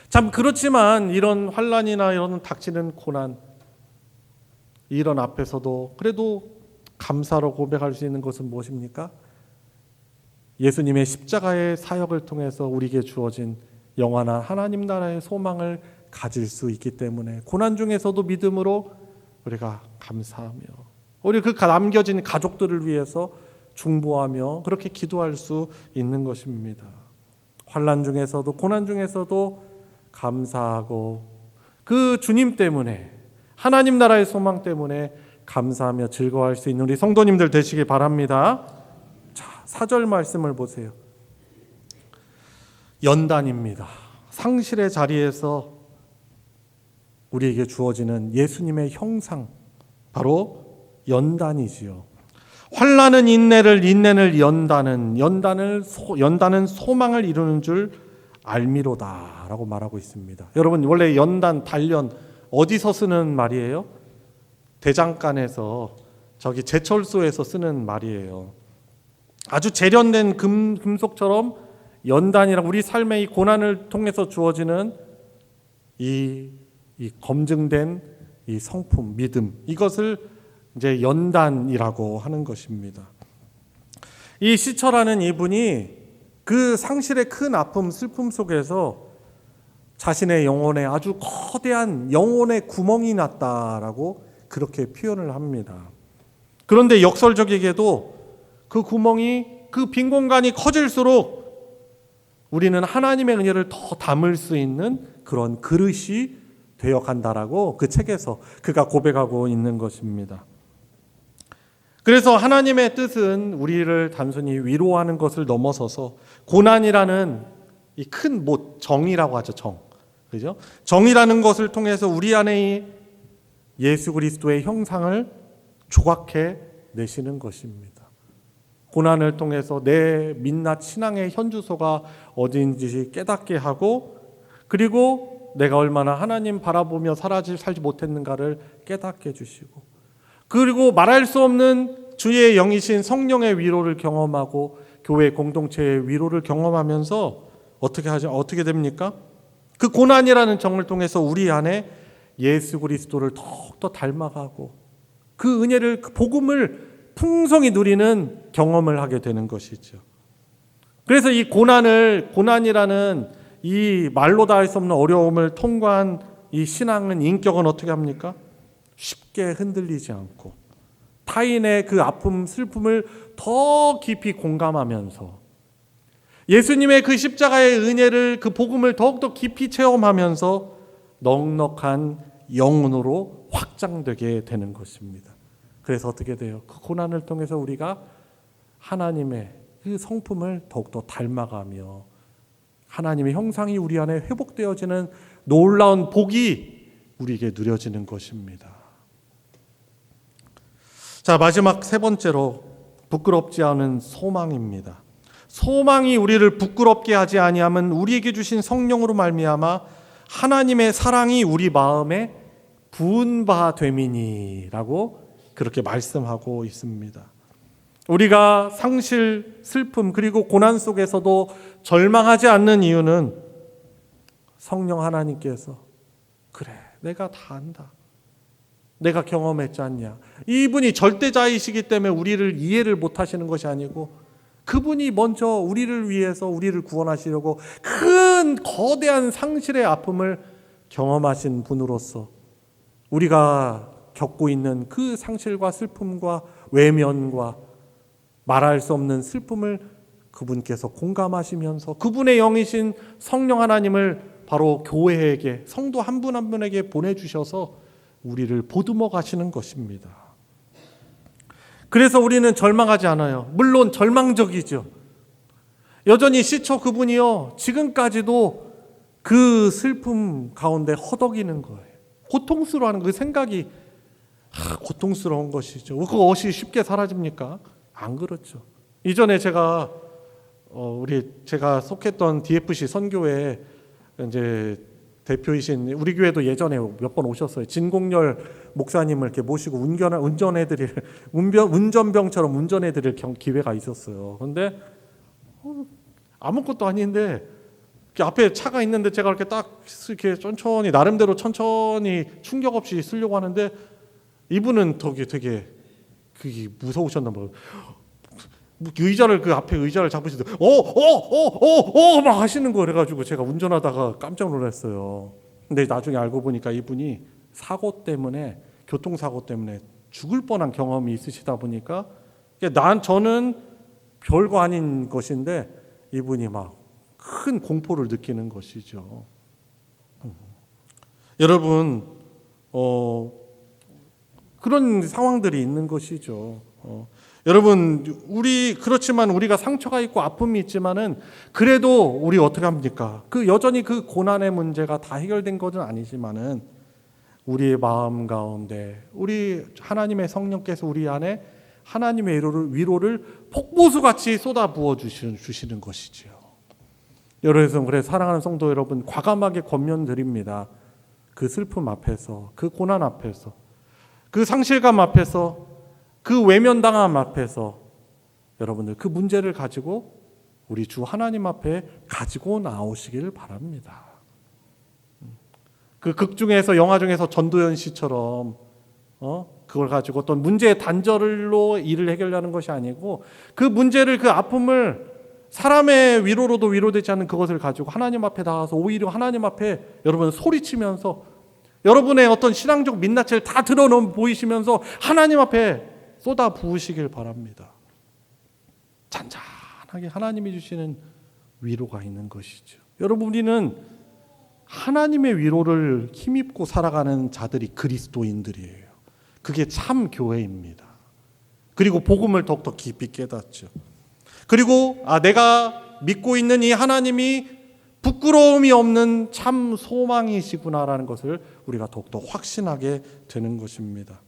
참 그렇지만 이런 환난이나 이런 닥치는 고난, 이런 앞에서도 그래도 감사로 고백할 수 있는 것은 무엇입니까? 예수님의 십자가의 사역을 통해서 우리에게 주어진 영원한 하나님 나라의 소망을 가질 수 있기 때문에 고난 중에서도 믿음으로 우리가 감사하며 우리 그 남겨진 가족들을 위해서 중보하며 그렇게 기도할 수 있는 것입니다. 환난 중에서도 고난 중에서도 감사하고 그 주님 때문에, 하나님 나라의 소망 때문에 감사하며 즐거워할 수 있는 우리 성도님들 되시기 바랍니다. 자, 4절 말씀을 보세요. 연단입니다. 상실의 자리에서 우리에게 주어지는 예수님의 형상, 바로 연단이지요. 환난은 인내를, 인내는 연단은 소망을 이루는 줄 알미로다라고 말하고 있습니다. 여러분, 원래 연단, 단련 어디서 쓰는 말이에요? 대장간에서 저기 제철소에서 쓰는 말이에요. 아주 재련된 금속처럼 연단이란 우리 삶의 이 고난을 통해서 주어지는 이 검증된 이 성품, 믿음, 이것을 이제 연단이라고 하는 것입니다. 이 시처라는 이분이 그 상실의 큰 아픔, 슬픔 속에서 자신의 영혼에 아주 거대한 영혼의 구멍이 났다라고 그렇게 표현을 합니다. 그런데 역설적이게도 그 구멍이, 그 빈 공간이 커질수록 우리는 하나님의 은혜를 더 담을 수 있는 그런 그릇이 되어 간다라고 그 책에서 그가 고백하고 있는 것입니다. 그래서 하나님의 뜻은 우리를 단순히 위로하는 것을 넘어서서 고난이라는 이 큰 못, 정이라고 하죠, 정. 그죠? 정이라는 것을 통해서 우리 안에 예수 그리스도의 형상을 조각해 내시는 것입니다. 고난을 통해서 내 민낯 신앙의 현주소가 어디인지 깨닫게 하고, 그리고 내가 얼마나 하나님 바라보며 살지 못했는가를 깨닫게 해주시고, 그리고 말할 수 없는 주의 영이신 성령의 위로를 경험하고 교회 공동체의 위로를 경험하면서 어떻게 됩니까? 그 고난이라는 정을 통해서 우리 안에 예수 그리스도를 더욱더 닮아가고 그 은혜를, 그 복음을 풍성히 누리는 경험을 하게 되는 것이죠. 그래서 이 고난이라는 이 말로 다 할 수 없는 어려움을 통과한 이 신앙은, 인격은 어떻게 합니까? 쉽게 흔들리지 않고 타인의 그 아픔, 슬픔을 더 깊이 공감하면서 예수님의 그 십자가의 은혜를, 그 복음을 더욱더 깊이 체험하면서 넉넉한 영혼으로 확장되게 되는 것입니다. 그래서 어떻게 돼요? 그 고난을 통해서 우리가 하나님의 그 성품을 더욱더 닮아가며 하나님의 형상이 우리 안에 회복되어지는 놀라운 복이 우리에게 누려지는 것입니다. 자, 마지막 세 번째로 부끄럽지 않은 소망입니다. 소망이 우리를 부끄럽게 하지 아니하면 우리에게 주신 성령으로 말미암아 하나님의 사랑이 우리 마음에 부은 바 됨이니라고 그렇게 말씀하고 있습니다. 우리가 상실, 슬픔 그리고 고난 속에서도 절망하지 않는 이유는 성령 하나님께서 그래, 내가 다 안다, 내가 경험했지 않냐, 이분이 절대자이시기 때문에 우리를 이해를 못하시는 것이 아니고 그분이 먼저 우리를 위해서 우리를 구원하시려고 큰 거대한 상실의 아픔을 경험하신 분으로서 우리가 겪고 있는 그 상실과 슬픔과 외면과 말할 수 없는 슬픔을 그분께서 공감하시면서 그분의 영이신 성령 하나님을 바로 교회에게, 성도 한 분 한 분에게 보내주셔서 우리를 보듬어 가시는 것입니다. 그래서 우리는 절망하지 않아요. 물론 절망적이죠. 여전히 시초 그분이요, 지금까지도 그 슬픔 가운데 허덕이는 거예요. 고통스러워하는 그 생각이 고통스러운 것이죠. 그것이 쉽게 사라집니까? 안 그렇죠. 이전에 제가 속했던 DFC 선교회 이제 대표이신 우리 교회도 예전에 몇 번 오셨어요. 진공열 목사님을 이렇게 모시고 운전병처럼 운전해드릴 기회가 있었어요. 그런데 아무것도 아닌데 앞에 차가 있는데 제가 이렇게 딱 이렇게 천천히, 나름대로 천천히 충격 없이 쓰려고 하는데 이분은 되게 그게 무서우셨나 봐요. 의자를, 그 앞에 의자를 잡으시더니 막 하시는 거 그래가지고 제가 운전하다가 깜짝 놀랐어요. 근데 나중에 알고 보니까 이분이 교통사고 때문에 죽을 뻔한 경험이 있으시다 보니까 저는 별거 아닌 것인데 이분이 막 큰 공포를 느끼는 것이죠. 여러분, 그런 상황들이 있는 것이죠. 여러분, 그렇지만 우리가 상처가 있고 아픔이 있지만은 그래도 우리 어떻게 합니까? 여전히 그 고난의 문제가 다 해결된 것은 아니지만은 우리의 마음 가운데 우리 하나님의 성령께서 우리 안에 하나님의 위로를 폭포수같이 쏟아 부어 주시는 것이지요. 여러분, 그래 사랑하는 성도 여러분, 과감하게 권면드립니다. 그 슬픔 앞에서, 그 고난 앞에서, 그 상실감 앞에서, 그 외면당함 앞에서 여러분들 그 문제를 가지고 우리 주 하나님 앞에 가지고 나오시길 바랍니다. 그 극 중에서, 영화 중에서 전도연 씨처럼 그걸 가지고 어떤 문제의 단절로 일을 해결하는 것이 아니고 그 문제를, 그 아픔을 사람의 위로로도 위로되지 않는 그것을 가지고 하나님 앞에 나와서 오히려 하나님 앞에 여러분 소리치면서 여러분의 어떤 신앙적 민낯을 다 보이시면서 하나님 앞에 쏟아 부으시길 바랍니다. 잔잔하게 하나님이 주시는 위로가 있는 것이죠. 여러분, 우리는 하나님의 위로를 힘입고 살아가는 자들이 그리스도인들이에요. 그게 참 교회입니다. 그리고 복음을 더욱더 깊이 깨닫죠. 그리고 내가 믿고 있는 이 하나님이 부끄러움이 없는 참 소망이시구나라는 것을 우리가 더욱더 확신하게 되는 것입니다.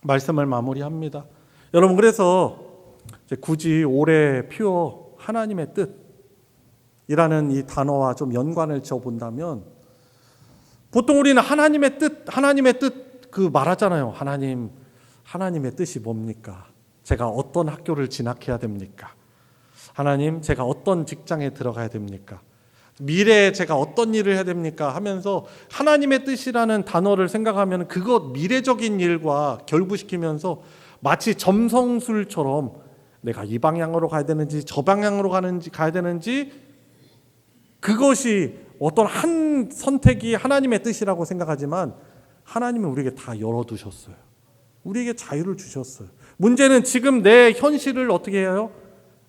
말씀을 마무리합니다. 여러분, 그래서 굳이 올해 퓨어 하나님의 뜻이라는 이 단어와 좀 연관을 지어본다면 보통 우리는 하나님의 뜻 말하잖아요. 하나님의 뜻이 뭡니까? 제가 어떤 학교를 진학해야 됩니까? 하나님, 제가 어떤 직장에 들어가야 됩니까? 미래에 제가 어떤 일을 해야 됩니까? 하면서 하나님의 뜻이라는 단어를 생각하면 그것 미래적인 일과 결부시키면서 마치 점성술처럼 내가 이 방향으로 가야 되는지 저 방향으로 가야 되는지 그것이 어떤 한 선택이 하나님의 뜻이라고 생각하지만 하나님은 우리에게 다 열어두셨어요. 우리에게 자유를 주셨어요. 문제는 지금 내 현실을 어떻게 해요?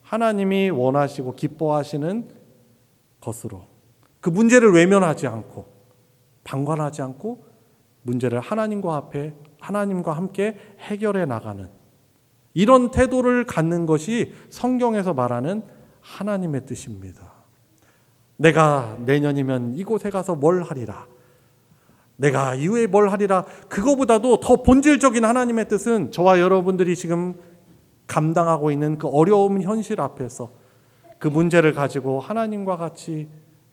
하나님이 원하시고 기뻐하시는 것으로 그 문제를 외면하지 않고 방관하지 않고 문제를 하나님과 함께 해결해 나가는 이런 태도를 갖는 것이 성경에서 말하는 하나님의 뜻입니다. 내가 내년이면 이곳에 가서 뭘 하리라. 내가 이후에 뭘 하리라. 그거보다도 더 본질적인 하나님의 뜻은 저와 여러분들이 지금 감당하고 있는 그 어려운 현실 앞에서 그 문제를 가지고 하나님과 같이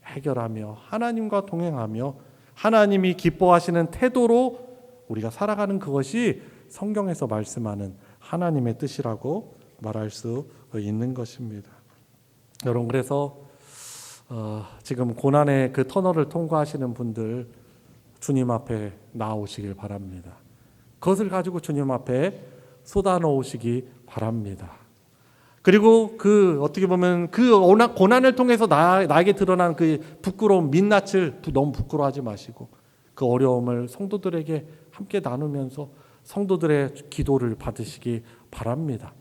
해결하며 하나님과 동행하며 하나님이 기뻐하시는 태도로 우리가 살아가는 그것이 성경에서 말씀하는 하나님의 뜻이라고 말할 수 있는 것입니다. 여러분, 그래서 지금 고난의 그 터널을 통과하시는 분들 주님 앞에 나오시길 바랍니다. 그것을 가지고 주님 앞에 쏟아놓으시기 바랍니다. 그리고 어떻게 보면 고난을 통해서 나에게 드러난 그 부끄러움, 민낯을 너무 부끄러워하지 마시고 그 어려움을 성도들에게 함께 나누면서 성도들의 기도를 받으시기 바랍니다.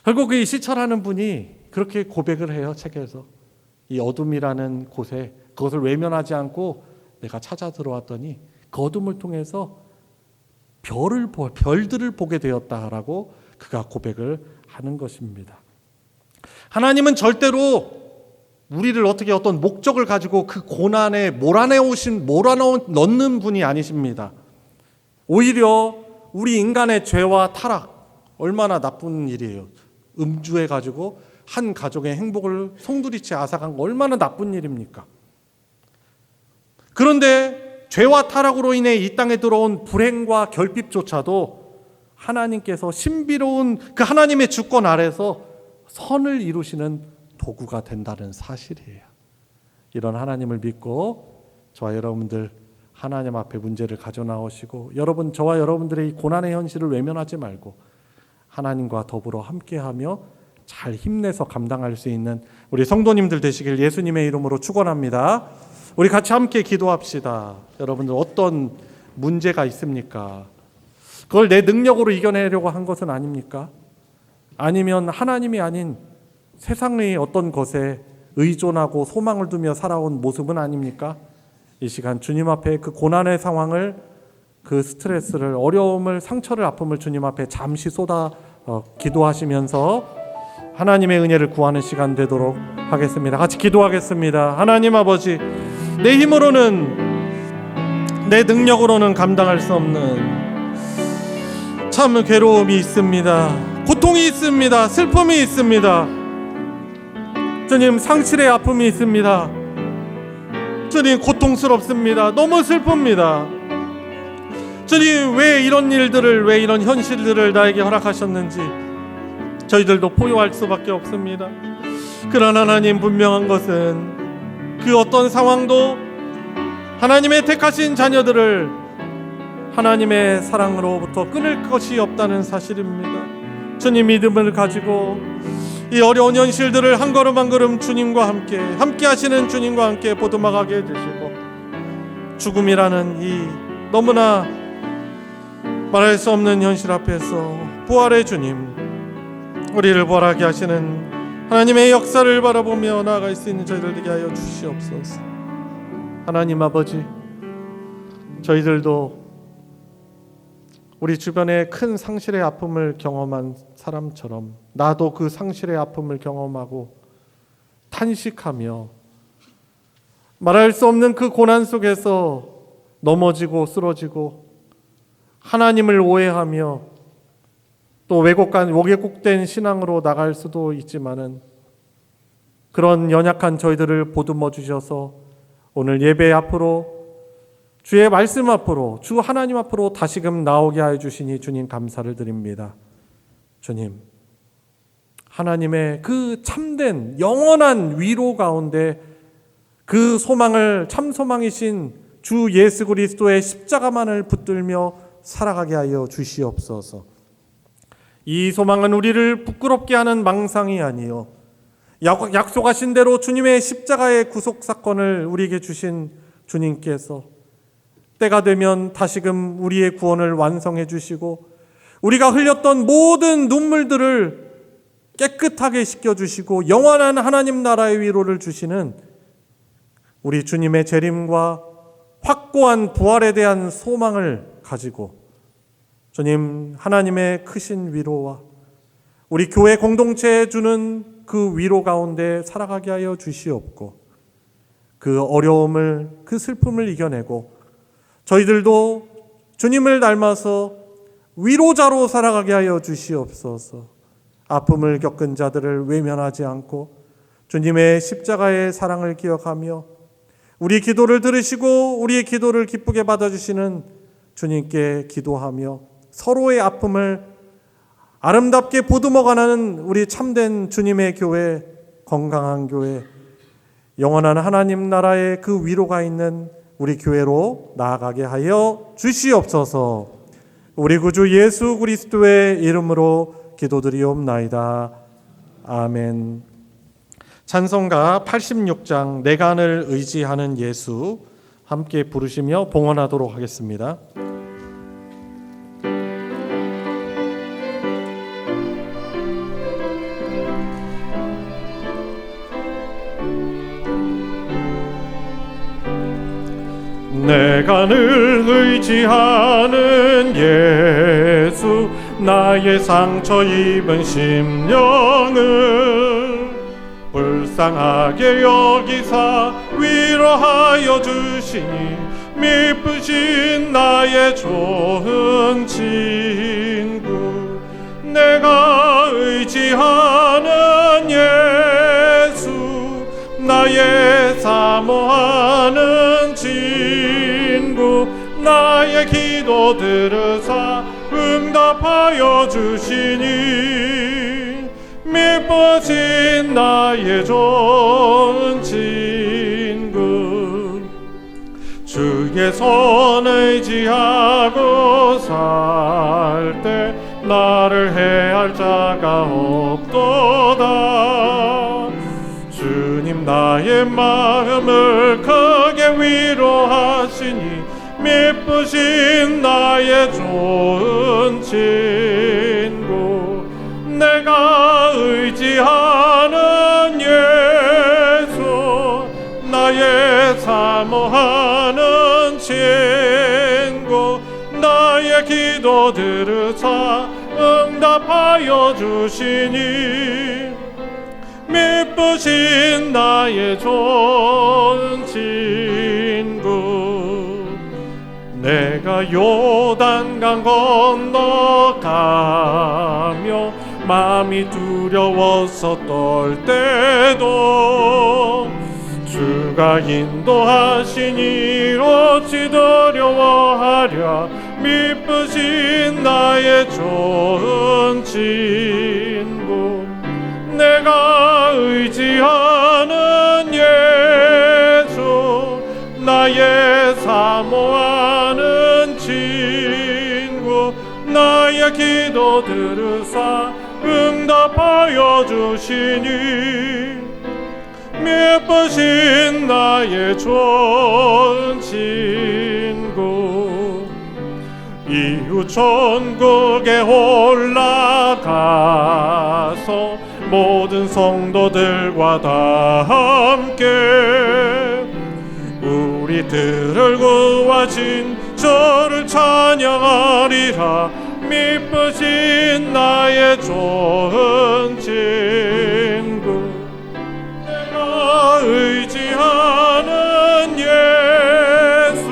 결국 이 시철하는 분이 그렇게 고백을 해요. 책에서 이 어둠이라는 곳에 그것을 외면하지 않고 내가 찾아 들어왔더니 그 어둠을 통해서 별들을 보게 되었다라고 그가 고백을 하는 것입니다. 하나님은 절대로 우리를 어떻게 어떤 목적을 가지고 그 고난에 몰아넣는 분이 아니십니다. 오히려 우리 인간의 죄와 타락 얼마나 나쁜 일이에요. 음주해가지고 한 가족의 행복을 송두리째 앗아간 거 얼마나 나쁜 일입니까? 그런데 죄와 타락으로 인해 이 땅에 들어온 불행과 결핍조차도 하나님께서 신비로운 그 하나님의 주권 아래서 선을 이루시는 도구가 된다는 사실이에요. 이런 하나님을 믿고 저와 여러분들 하나님 앞에 문제를 가져나오시고 저와 여러분들의 이 고난의 현실을 외면하지 말고 하나님과 더불어 함께하며 잘 힘내서 감당할 수 있는 우리 성도님들 되시길 예수님의 이름으로 축원합니다. 우리 같이 함께 기도합시다. 여러분들 어떤 문제가 있습니까? 그걸 내 능력으로 이겨내려고 한 것은 아닙니까? 아니면 하나님이 아닌 세상의 어떤 것에 의존하고 소망을 두며 살아온 모습은 아닙니까? 이 시간 주님 앞에 그 고난의 상황을, 그 스트레스를, 어려움을, 상처를, 아픔을 주님 앞에 잠시 기도하시면서 하나님의 은혜를 구하는 시간 되도록 하겠습니다. 같이 기도하겠습니다. 하나님 아버지, 내 힘으로는, 내 능력으로는 감당할 수 없는 참 괴로움이 있습니다. 고통이 있습니다. 슬픔이 있습니다. 주님, 상실의 아픔이 있습니다. 주님, 고통스럽습니다. 너무 슬픕니다. 주님, 왜 이런 일들을, 왜 이런 현실들을 나에게 허락하셨는지 저희들도 포효할 수밖에 없습니다. 그러나 하나님, 분명한 것은 그 어떤 상황도 하나님의 택하신 자녀들을 하나님의 사랑으로부터 끊을 것이 없다는 사실입니다. 주님, 믿음을 가지고 이 어려운 현실들을 한 걸음 한 걸음 주님과 함께 하시는 주님과 함께 보듬어가게 해주시고, 죽음이라는 이 너무나 말할 수 없는 현실 앞에서 부활의 주님, 우리를 부활하게 하시는 하나님의 역사를 바라보며 나아갈 수 있는 저희들 되게 하여 주시옵소서. 하나님 아버지, 저희들도 우리 주변에 큰 상실의 아픔을 경험한 사람처럼 나도 그 상실의 아픔을 경험하고 탄식하며 말할 수 없는 그 고난 속에서 넘어지고 쓰러지고 하나님을 오해하며 또 왜곡된 신앙으로 나갈 수도 있지만은, 그런 연약한 저희들을 보듬어 주셔서 오늘 예배 앞으로, 주의 말씀 앞으로, 주 하나님 앞으로 다시금 나오게 하여 주시니 주님 감사를 드립니다. 주님, 하나님의 그 참된 영원한 위로 가운데 그 소망을, 참 소망이신 주 예수 그리스도의 십자가만을 붙들며 살아가게 하여 주시옵소서. 이 소망은 우리를 부끄럽게 하는 망상이 아니요, 약속하신 대로 주님의 십자가의 구속 사건을 우리에게 주신 주님께서 때가 되면 다시금 우리의 구원을 완성해 주시고 우리가 흘렸던 모든 눈물들을 깨끗하게 씻겨주시고 영원한 하나님 나라의 위로를 주시는 우리 주님의 재림과 확고한 부활에 대한 소망을 가지고 주님 하나님의 크신 위로와 우리 교회 공동체에 주는 그 위로 가운데 살아가게 하여 주시옵고, 그 어려움을, 그 슬픔을 이겨내고 저희들도 주님을 닮아서 위로자로 살아가게 하여 주시옵소서. 아픔을 겪은 자들을 외면하지 않고 주님의 십자가의 사랑을 기억하며 우리 기도를 들으시고 우리의 기도를 기쁘게 받아주시는 주님께 기도하며 서로의 아픔을 아름답게 보듬어가는 우리 참된 주님의 교회, 건강한 교회, 영원한 하나님 나라의 그 위로가 있는 우리 교회로 나아가게 하여 주시옵소서. 우리 구주 예수 그리스도의 이름으로 기도드리옵나이다. 아멘. 찬송가 86장 내가 늘 의지하는 예수 함께 부르시며 봉헌하도록 하겠습니다. 내가 늘 의지하는 예수, 나의 상처 입은 심령을 불쌍하게 여기사 위로하여 주시니 미쁘신 나의 좋은 친구. 내가 의지하는 예수, 나의 사모하는 친구. 나의 기도 들으사 응답하여 주시니 미쁘신 나의 좋은 친구. 주의 손 의지하고 살 때 나를 해할 자가 없도다. 주님 나의 마음을 크게 위로하시니 미쁘신 나의 좋은 친구. 내가 의지하는 예수, 나의 사모하는 친구. 나의 기도 들으사 응답하여 주시니 미쁘신 나의 좋은 친구. 내가 요단강 건너가며 마음이 두려워서 떨 때도 주가 인도하시니 어찌 두려워하랴. 미쁘신 나의 좋은 친구. 내가 의지하는 예수, 나의 사모하는 친구. 나의 기도 들으사 응답하여 주시니 미쁘신 나의 좋은 친구. 이후 천국에 올라가서 모든 성도들과 다 함께 우리들을 구하신 저를 찬양하리라. 미쁘신 나의 좋은 친구. 내가 의지하는 예수,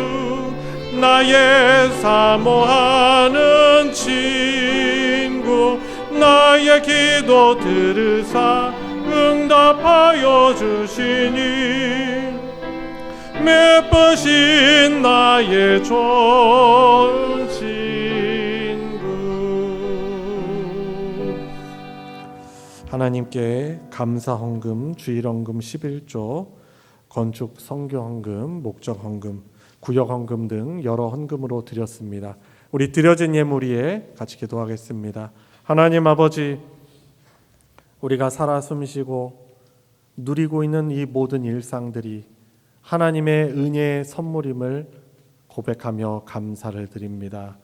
나의 사모하는 친구. 나의 기도 들으사 응답하여 주시니 미쁘신 나의 좋은 친구. 하나님께 감사 헌금, 주일 헌금 11조, 건축 선교 헌금, 목적 헌금, 구역 헌금 등 여러 헌금으로 드렸습니다. 우리 드려진 예물 위에 같이 기도하겠습니다. 하나님 아버지, 우리가 살아 숨쉬고 누리고 있는 이 모든 일상들이 하나님의 은혜의 선물임을 고백하며 감사를 드립니다.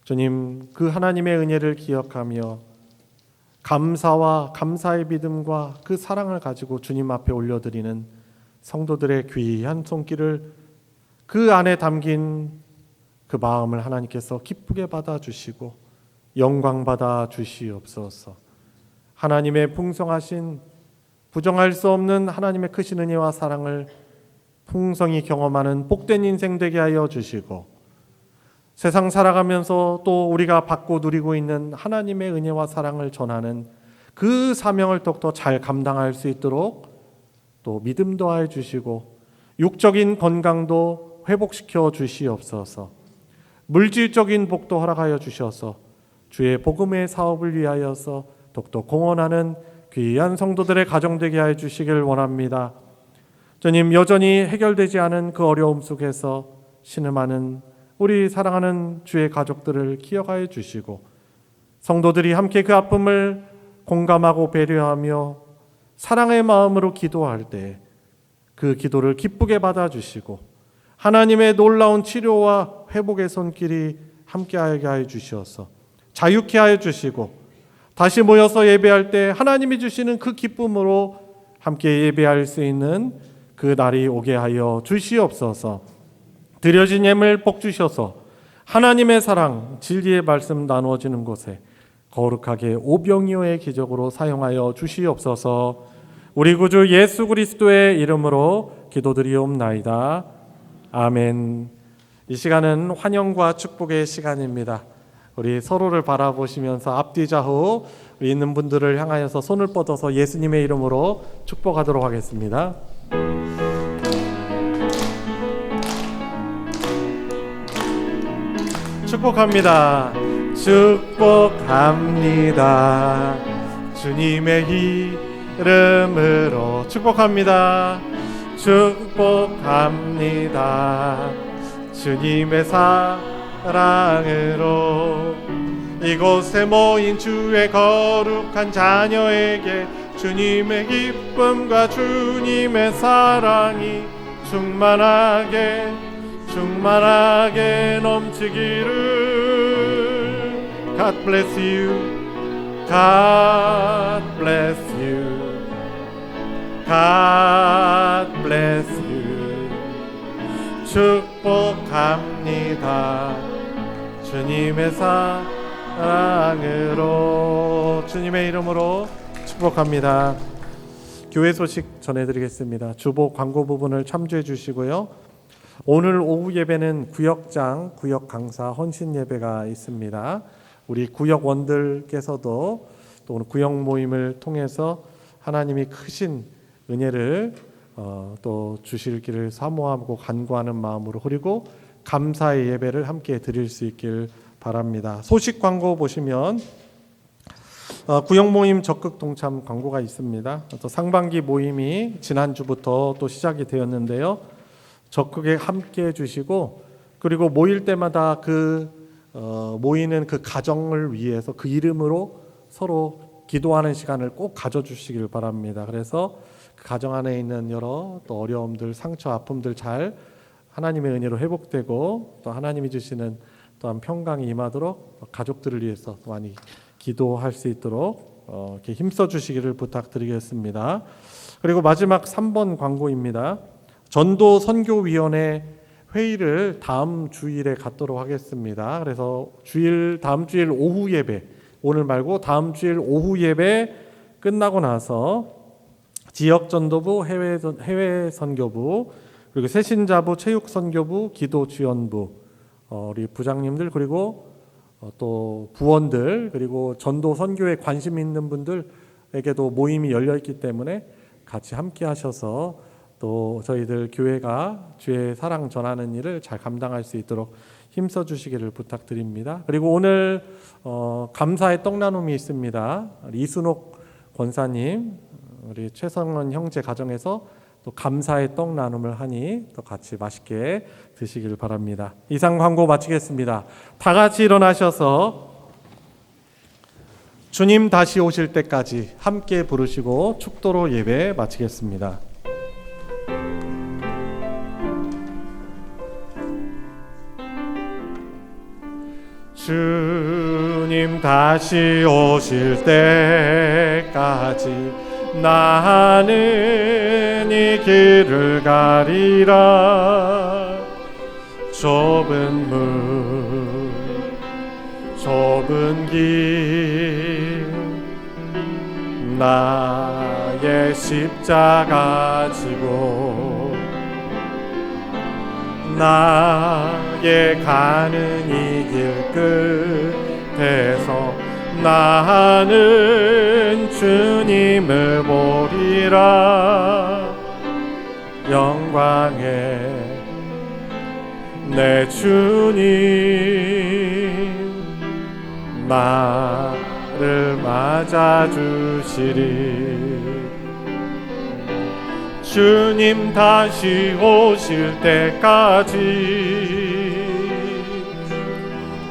주님, 그 하나님의 은혜를 기억하며 감사와 감사의 믿음과 그 사랑을 가지고 주님 앞에 올려드리는 성도들의 귀한 손길을, 그 안에 담긴 그 마음을 하나님께서 기쁘게 받아주시고 영광 받아 주시옵소서. 하나님의 풍성하신, 부정할 수 없는 하나님의 크신 은혜와 사랑을 풍성히 경험하는 복된 인생 되게 하여 주시고, 세상 살아가면서 또 우리가 받고 누리고 있는 하나님의 은혜와 사랑을 전하는 그 사명을 더욱더 잘 감당할 수 있도록 또 믿음 더하여 주시고, 육적인 건강도 회복시켜 주시옵소서. 물질적인 복도 허락하여 주셔서 주의 복음의 사업을 위하여서 더욱더 공헌하는 귀한 성도들의 가정 되게 하여 주시길 원합니다. 주님, 여전히 해결되지 않은 그 어려움 속에서 신음하는 우리 사랑하는 주의 가족들을 기억하여 주시고, 성도들이 함께 그 아픔을 공감하고 배려하며 사랑의 마음으로 기도할 때 그 기도를 기쁘게 받아주시고 하나님의 놀라운 치료와 회복의 손길이 함께하게 하여 주시어서 자유케 하여 주시고, 다시 모여서 예배할 때 하나님이 주시는 그 기쁨으로 함께 예배할 수 있는 그 날이 오게 하여 주시옵소서. 드려진 예물 복 주셔서 하나님의 사랑, 진리의 말씀 나누어지는 곳에 거룩하게 오병이어의 기적으로 사용하여 주시옵소서. 우리 구주 예수 그리스도의 이름으로 기도드리옵나이다. 아멘. 이 시간은 환영과 축복의 시간입니다. 우리 서로를 바라보시면서 앞뒤 좌우 우리 있는 분들을 향하여서 손을 뻗어서 예수님의 이름으로 축복하도록 하겠습니다. 축복합니다. 축복합니다. 주님의 이름으로 축복합니다. 축복합니다. 주님의 사랑으로 이곳에 모인 주의 거룩한 자녀에게 주님의 기쁨과 주님의 사랑이 충만하게 넘치기를. God bless you. God bless you. God bless you. 축복합니다. 주님의 사랑으로, 주님의 이름으로 축복합니다. 교회 소식 전해드리겠습니다. 주보 광고 부분을 참조해 주시고요. 오늘 오후 예배는 구역장, 구역 강사 헌신 예배가 있습니다. 우리 구역원들께서도 또 오늘 구역 모임을 통해서 하나님이 크신 은혜를 또 주실 길을 사모하고 간구하는 마음으로, 그리고 감사의 예배를 함께 드릴 수 있길 바랍니다. 소식 광고 보시면 구역 모임 적극 동참 광고가 있습니다. 또 상반기 모임이 지난주부터 또 시작이 되었는데요. 적극에 함께 해주시고, 그리고 모일 때마다 모이는 그 가정을 위해서 그 이름으로 서로 기도하는 시간을 꼭 가져주시길 바랍니다. 그래서 그 가정 안에 있는 여러 또 어려움들, 상처, 아픔들 잘 하나님의 은혜로 회복되고 또 하나님이 주시는 또한 평강이 임하도록 가족들을 위해서 많이 기도할 수 있도록 이렇게 힘써 주시기를 부탁드리겠습니다. 그리고 마지막 3번 광고입니다. 전도 선교위원회 회의를 다음 주일에 갖도록 하겠습니다. 그래서 다음 주일 오후 예배, 오늘 말고 다음 주일 오후 예배 끝나고 나서 지역 전도부, 해외 선교부, 그리고 새신자부, 체육 선교부, 기도 지원부, 우리 부장님들, 그리고 또 부원들, 그리고 전도 선교에 관심 있는 분들에게도 모임이 열려 있기 때문에 같이 함께 하셔서 또 저희들 교회가 주의 사랑 전하는 일을 잘 감당할 수 있도록 힘써 주시기를 부탁드립니다. 그리고 오늘 감사의 떡나눔이 있습니다. 이순옥 권사님, 우리 최성원 형제 가정에서 또 감사의 떡 나눔을 하니 또 같이 맛있게 드시길 바랍니다. 이상 광고 마치겠습니다. 다 같이 일어나셔서 주님 다시 오실 때까지 함께 부르시고 축도로 예배 마치겠습니다. 주님 다시 오실 때까지 나는 이 길을 가리라. 좁은 문 좁은 길 나의 십자가 지고 나의 가는 이 길 끝에서 나는 주님을 보리라. 영광의 내 주님 나를 맞아주시리. 주님 다시 오실 때까지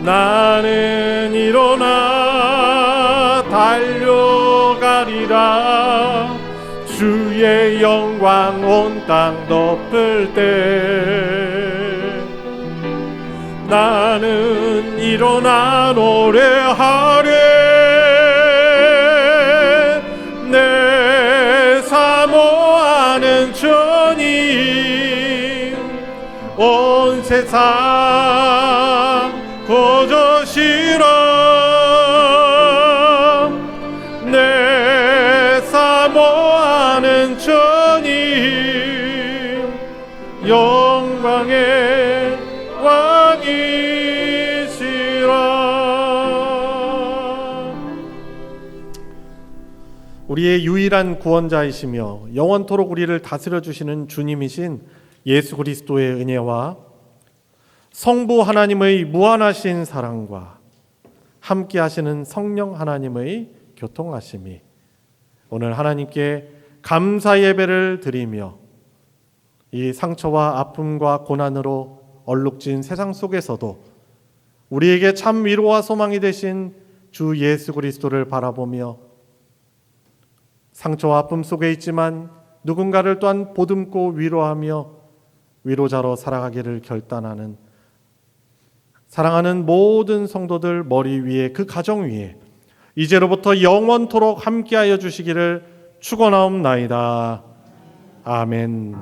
나는 일어나 달려가리라. 주의 영광 온 땅 덮을 때 나는 일어나 노래하리. 내 사모하는 주님 온 세상 고조시라. 내 사모하는 주님 영광의 왕이시라. 우리의 유일한 구원자이시며 영원토록 우리를 다스려 주시는 주님이신 예수 그리스도의 은혜와 성부 하나님의 무한하신 사랑과 함께 하시는 성령 하나님의 교통하심이 오늘 하나님께 감사 예배를 드리며 이 상처와 아픔과 고난으로 얼룩진 세상 속에서도 우리에게 참 위로와 소망이 되신 주 예수 그리스도를 바라보며 상처와 아픔 속에 있지만 누군가를 또한 보듬고 위로하며 위로자로 살아가기를 결단하는 사랑하는 모든 성도들 머리 위에 그 가정 위에 이제로부터 영원토록 함께하여 주시기를 축원하옵나이다. 아멘.